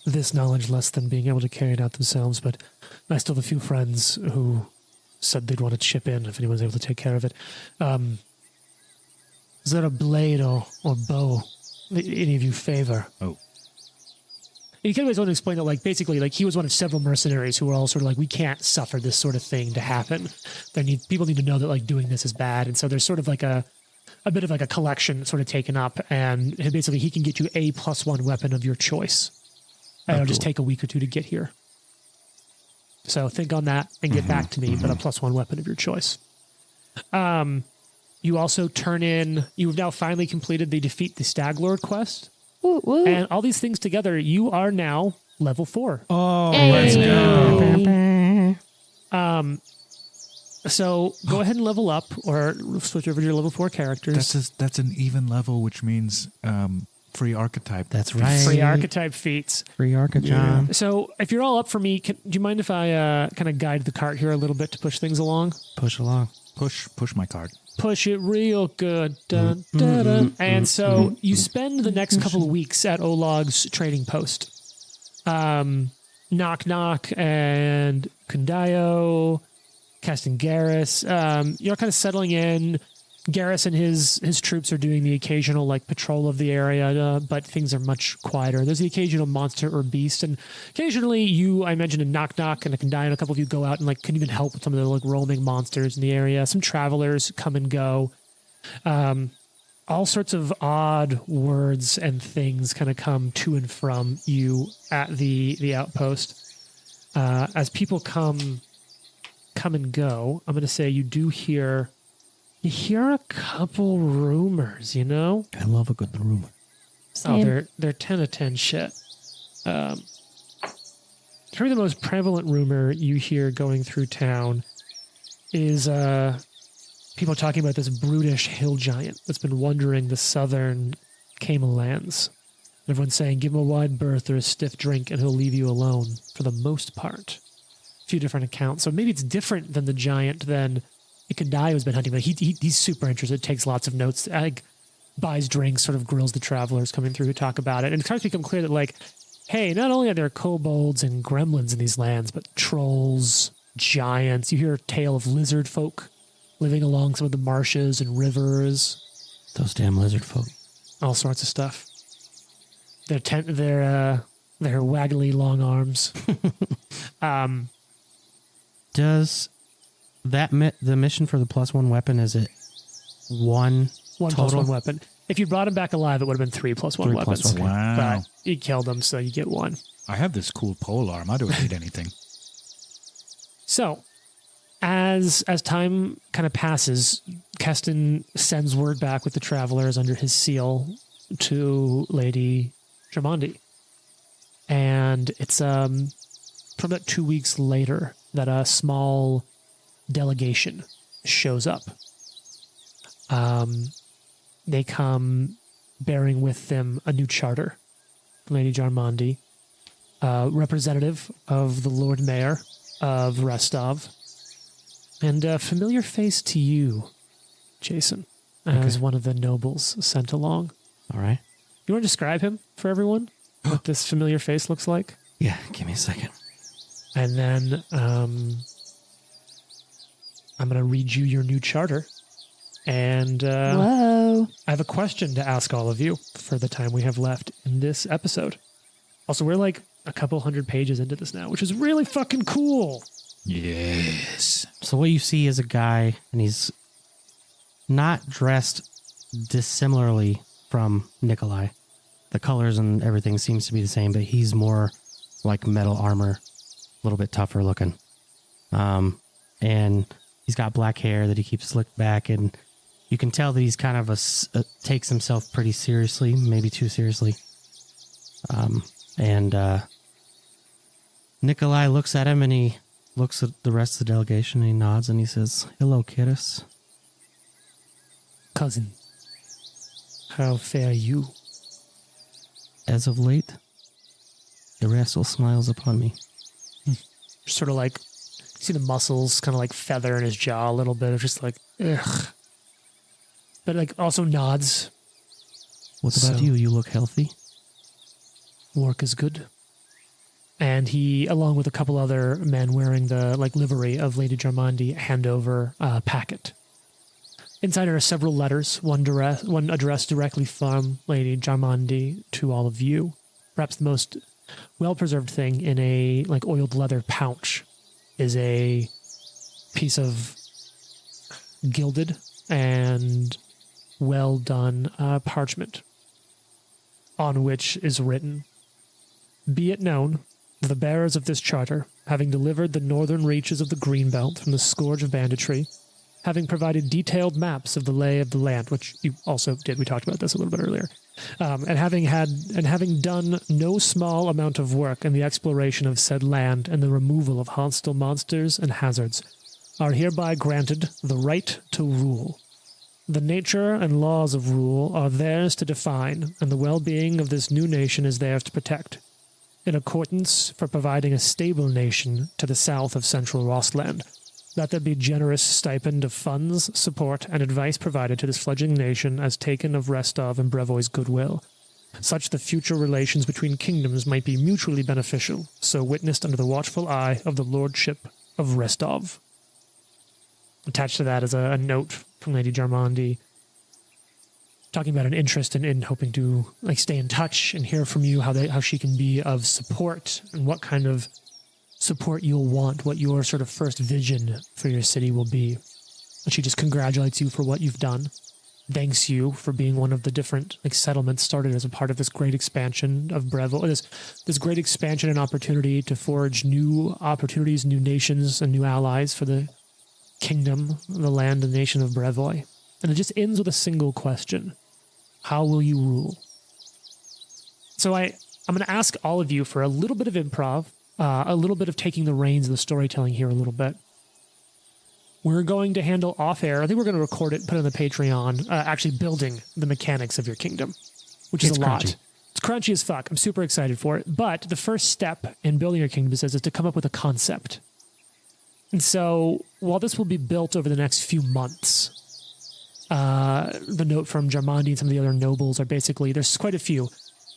this knowledge less than being able to carry it out themselves, but I still have a few friends who said they'd want to chip in if anyone's able to take care of it. Is there a blade or bow that any of you favor? Oh. You kind of always want to explain that, like, basically, like, he was one of several mercenaries who were all sort of like, we can't suffer this sort of thing to happen. People need to know that, like, doing this is bad, and so there's sort of like a bit of like a collection sort of taken up, and basically he can get you a +1 weapon of your choice. And it'll just take a week or two to get here. So think on that and get back to me, but a +1 weapon of your choice. You also turn in, you've now finally completed the Defeat the Stag Lord quest. Woo, woo. And all these things together, you are now level 4. Oh, Let's go. So go ahead and level up or switch over to your level 4 characters. That's an even level, which means free archetype. That's right. Free archetype feats. Free archetype. So if you're all up for me, do you mind if I kind of guide the cart here a little bit to push things along? Push along. Push my card. Push it real good. Dun, dun, dun. And so you spend the next couple of weeks at Olog's trading post. Knock Knock and Kundayo, Keston Garrus. You're kind of settling in. Garrus and his troops are doing the occasional like patrol of the area, but things are much quieter. There's the occasional monster or beast, and occasionally I mentioned a Knock Knock and a Kandai, and a couple of you go out and like can even help with some of the like roaming monsters in the area. Some travelers come and go. All sorts of odd words and things kind of come to and from you at the outpost. As people come and go, I'm going to say you hear a couple rumors, you know? I love a good rumor. Same. Oh, they're 10 of 10 shit. Probably the most prevalent rumor you hear going through town is people talking about this brutish hill giant that's been wandering the southern Camellands. Lands. Everyone's saying, give him a wide berth or a stiff drink and he'll leave you alone, for the most part. A few different accounts. So maybe it's different than the giant than Ikadai has been hunting, but he's super interested, takes lots of notes, buys drinks, sort of grills the travelers coming through who talk about it. And it starts to become clear that, like, hey, not only are there kobolds and gremlins in these lands, but trolls, giants. You hear a tale of lizard folk living along some of the marshes and rivers. Those damn lizard folk. All sorts of stuff. Their waggly long arms. Does that the mission for the +1 weapon, is it one total? +1 weapon? If you brought him back alive, it would have been 3 +1 3 weapons. plus 1. Wow. But you killed him, so you get 1. I have this cool pole arm. I don't need anything. So, as time kind of passes, Keston sends word back with the travelers under his seal to Lady Jarmandi. And it's from about 2 weeks later that a small delegation shows up. They come bearing with them a new charter from Lady Jarmandi, representative of the Lord Mayor of Restov, and a familiar face to you, Jason, as one of the nobles sent along. All right. You want to describe him for everyone? What this familiar face looks like? Yeah, give me a second. And then I'm going to read you your new charter. And Whoa. I have a question to ask all of you for the time we have left in this episode. Also, we're like a couple 100 pages into this now, which is really fucking cool. Yes. So what you see is a guy, and he's not dressed dissimilarly from Nikolai. The colors and everything seems to be the same, but he's more like metal armor, a little bit tougher looking. And he's got black hair that he keeps slicked back, and you can tell that he's kind of takes himself pretty seriously, maybe too seriously. Nikolai looks at him, and he looks at the rest of the delegation, and he nods, and he says, "Hello, kiddos." Cousin, how fare you? As of late, Erastil smiles upon me. Sort of like, see the muscles kind of like feather in his jaw a little bit of just like, ugh. But like also nods. What about you? You look healthy. Work is good. And he, along with a couple other men wearing the like livery of Lady Jarmandi, hand over a packet. Inside are several letters, one addressed directly from Lady Jarmandi to all of you. Perhaps the most well-preserved thing in a like oiled leather pouch is a piece of gilded and well-done parchment on which is written, "Be it known, the bearers of this charter, having delivered the northern reaches of the Greenbelt from the scourge of banditry, having provided detailed maps of the lay of the land," which you also did, we talked about this a little bit earlier, and having done no small amount of work in the exploration of said land and the removal of hostile monsters and hazards, are hereby granted the right to rule. The nature and laws of rule are theirs to define, and the well-being of this new nation is theirs to protect, in accordance for providing a stable nation to the south of central Rostland. Let there be generous stipend of funds, support, and advice provided to this fledgling nation as taken of Restov and Brevoy's goodwill. Such the future relations between kingdoms might be mutually beneficial, so witnessed under the watchful eye of the lordship of Restov. Attached to that is a note from Lady Jarmandi talking about an interest in hoping to like stay in touch and hear from you how she can be of support and what kind of support you'll want, what your sort of first vision for your city will be. And she just congratulates you for what you've done, thanks you for being one of the different like settlements started as a part of this great expansion of Brevo, this great expansion and opportunity to forge new opportunities, new nations, and new allies for the kingdom, the land and nation of Brevoy. And it just ends with a single question: how will you rule? So I'm going to ask all of you for a little bit of improv, a little bit of taking the reins of the storytelling here a little bit. We're going to handle off-air. I think we're going to record it, put it on the Patreon, actually building the mechanics of your kingdom, which is a lot. Crunchy. It's crunchy as fuck. I'm super excited for it. But the first step in building your kingdom is to come up with a concept. And so while this will be built over the next few months, the note from Jarmandi and some of the other nobles are basically, there's quite a few.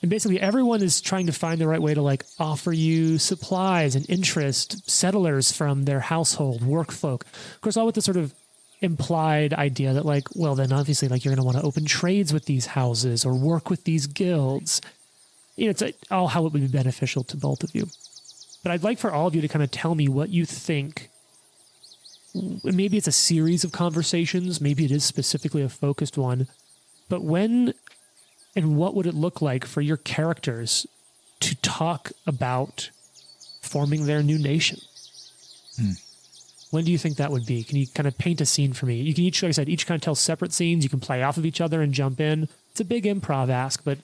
And basically everyone is trying to find the right way to like offer you supplies and interest, settlers from their household, work folk. Of course, all with the sort of implied idea that like, well, then obviously like you're going to want to open trades with these houses or work with these guilds. You know, it's all how it would be beneficial to both of you. But I'd like for all of you to kind of tell me what you think. Maybe it's a series of conversations. Maybe it is specifically a focused one. But when and what would it look like for your characters to talk about forming their new nation? When do you think that would be? Can you kind of paint a scene for me? You can each, like I said, each kind of tell separate scenes. You can play off of each other and jump in. It's a big improv ask, but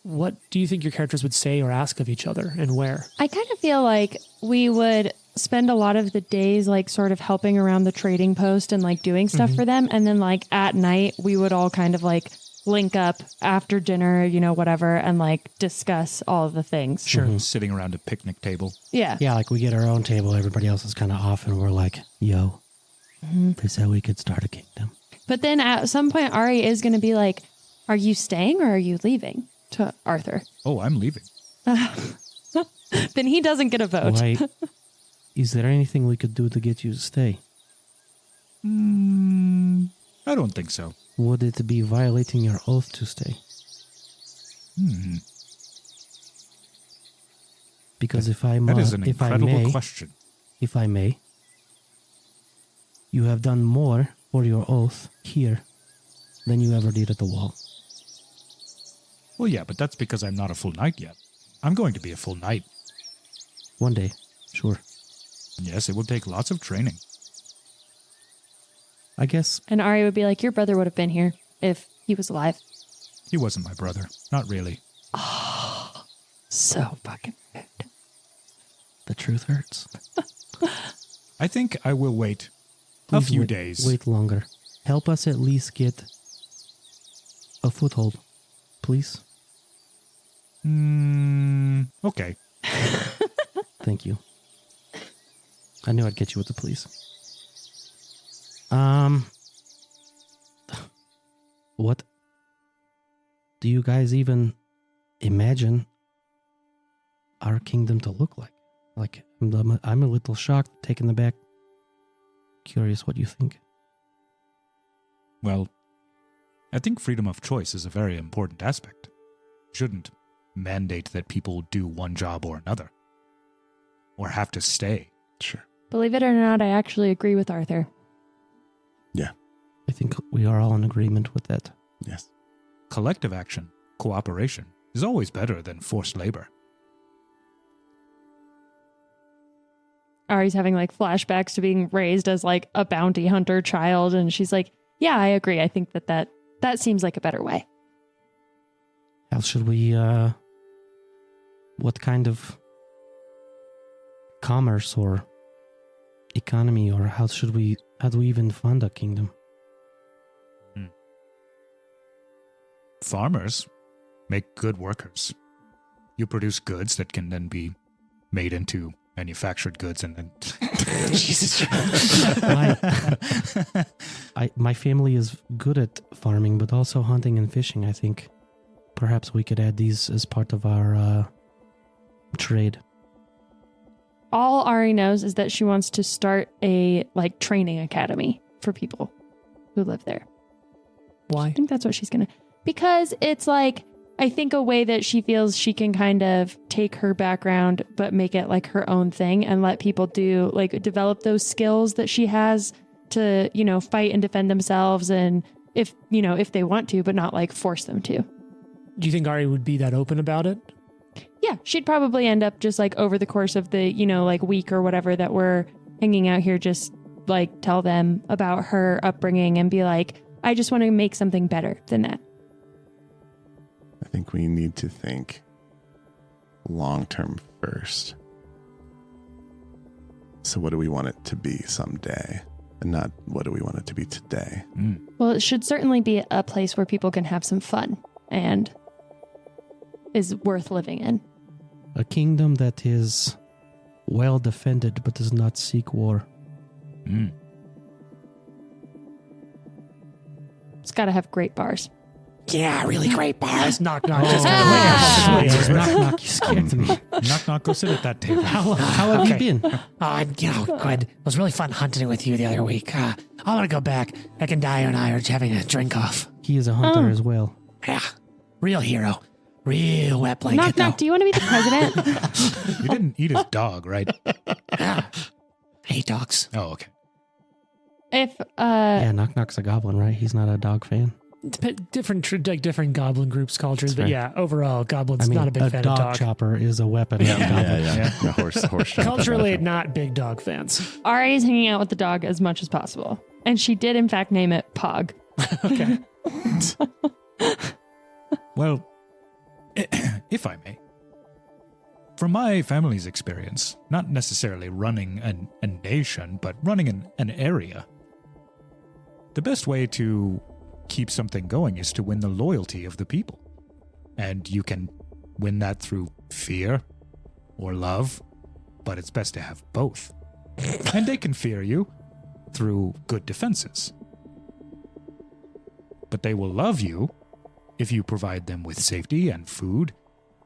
what do you think your characters would say or ask of each other and where? I kind of feel like we would spend a lot of the days like sort of helping around the trading post and like doing stuff for them. And then like at night, we would all kind of like link up after dinner, you know, whatever, and like discuss all of the things. Sure. Sitting around a picnic table. Yeah. Yeah, like we get our own table, everybody else is kind of off, and we're like, yo, this is how we could start a kingdom. But then at some point, Ari is going to be like, are you staying or are you leaving? To Arthur. Oh, I'm leaving. Then he doesn't get a vote. Why, is there anything we could do to get you to stay? I don't think so. Would it be violating your oath to stay? Because if I That is an if I incredible may, question. if I may, you have done more for your oath here than you ever did at the wall. Well, yeah, but that's because I'm not a full knight yet. I'm going to be a full knight. One day, sure. Yes, it will take lots of training. I guess. And Ari would be like, your brother would have been here if he was alive. He wasn't my brother. Not really. Oh, so fucking good. The truth hurts. I think I will wait a few days. Wait longer. Help us at least get a foothold, please. Okay. Thank you. I knew I'd get you with the please. What do you guys even imagine our kingdom to look like? Like, I'm a little shocked, taken aback. Curious what you think. Well, I think freedom of choice is a very important aspect. Shouldn't mandate that people do one job or another. Or have to stay. Sure. Believe it or not, I actually agree with Arthur. Yeah. I think we are all in agreement with that. Yes. Collective action, cooperation, is always better than forced labor. Ari's having like flashbacks to being raised as like a bounty hunter child. And she's like, yeah, I agree. I think that seems like a better way. How should we, what kind of commerce or economy, or how do we even fund a kingdom? Farmers make good workers. You produce goods that can then be made into manufactured goods and then... Jesus. My family is good at farming, but also hunting and fishing. I think perhaps we could add these as part of our trade. All Ari knows is that she wants to start a like training academy for people who live there. Why? I think that's what she's going to... Because it's like, I think a way that she feels she can kind of take her background, but make it like her own thing and let people do, like develop those skills that she has to, you know, fight and defend themselves. And if they want to, but not like force them to. Do you think Ari would be that open about it? Yeah, she'd probably end up just like over the course of the, like week or whatever that we're hanging out here, just like tell them about her upbringing and be like, I just want to make something better than that. I think we need to think long-term first. So what do we want it to be someday? And not what do we want it to be today? Well, it should certainly be a place where people can have some fun and is worth living in. A kingdom that is well defended but does not seek war. It's got to have great bars. Yeah, really great bars. Knock, knock. Knock, knock, you scared me. Knock, knock, go sit at that table. How have you been? Good. It was really fun hunting with you the other week. I want to go back. Ekendayo and I are having a drink off. He is a hunter as well. Yeah, real hero. Real wet blanket. Knock, knock. Do you want to be the president? You didn't eat his dog, right? I hate dogs. Oh, okay. If Yeah, Knock Knock's a goblin, right? He's not a dog fan. Different goblin groups, cultures, but yeah, overall, goblins not a big fan of dog dog. chopper is a weapon. Yeah. The horse chopper. Culturally, not big dog fans. Ari is hanging out with the dog as much as possible, and she did in fact name it Pog. Okay. Well, if I may, from my family's experience, not necessarily running a nation, but running an area, the best way to keep something going is to win the loyalty of the people. And you can win that through fear or love, but it's best to have both. And they can fear you through good defenses. But they will love you if you provide them with safety and food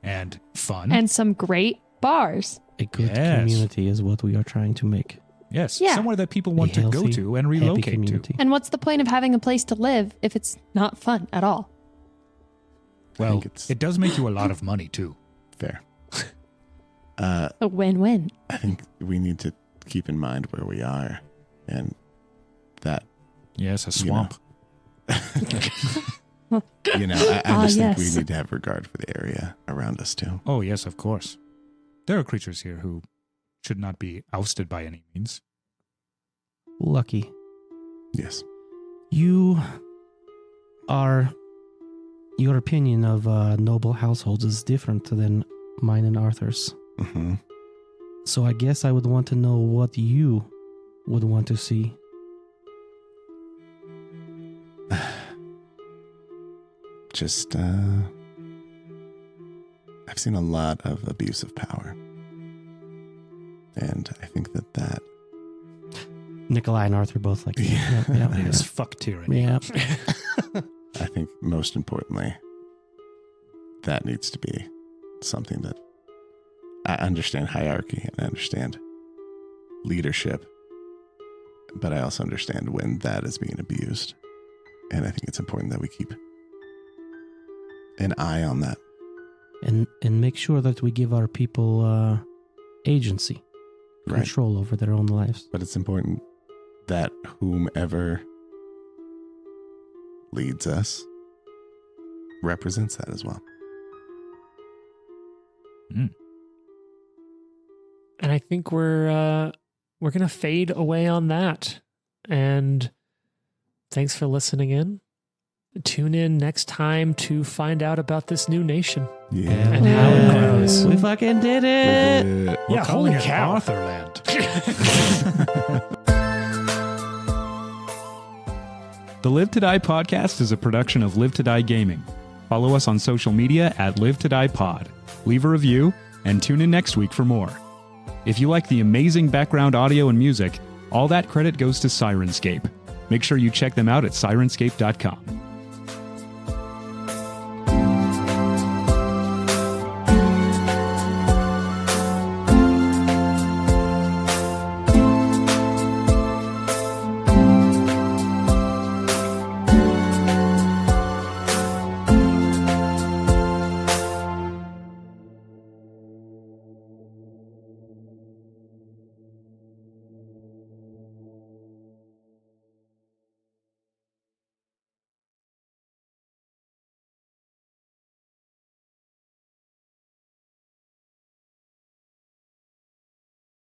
and fun. And some great bars. A good community is what we are trying to make. Yes, Yeah. somewhere that people want to go healthy, to and happy relocate to. community. And what's the point of having a place to live if it's not fun at all? Well, think it's- it does make you a lot of money too. Fair. A win-win. I think we need to keep in mind where we are and that, Yes, a You know. swamp. I just think we yes. need to have regard for the area around us too. Oh, yes, of course. There are creatures here who should not be ousted by any means. Lucky. Yes. Your opinion of noble households is different than mine and Arthur's. Mm-hmm. So I guess I would want to know what you would want to see. Just, I've seen a lot of abuse of power. And I think that Nikolai and Arthur both like that. Yeah. Yeah, Yes, fuck tyranny. yeah. I think most importantly, that needs to be something that I understand hierarchy and I understand leadership, but I also understand when that is being abused. And I think it's important that we keep an eye on that. And make sure that we give our people agency, Right. control over their own lives. But it's important that whomever leads us represents that as well. Mm. And I think we're gonna fade away on that. And thanks for listening in. Tune in next time to find out about this new nation Yeah. and how it grows. We fucking did it! We're Yeah, calling holy it cow. Arthurland. The Live to Die podcast is a production of Live to Die Gaming. Follow us on social media at Live to Die Pod. Leave a review and tune in next week for more. If you like the amazing background audio and music, all that credit goes to Syrinscape. Make sure you check them out at Syrinscape.com.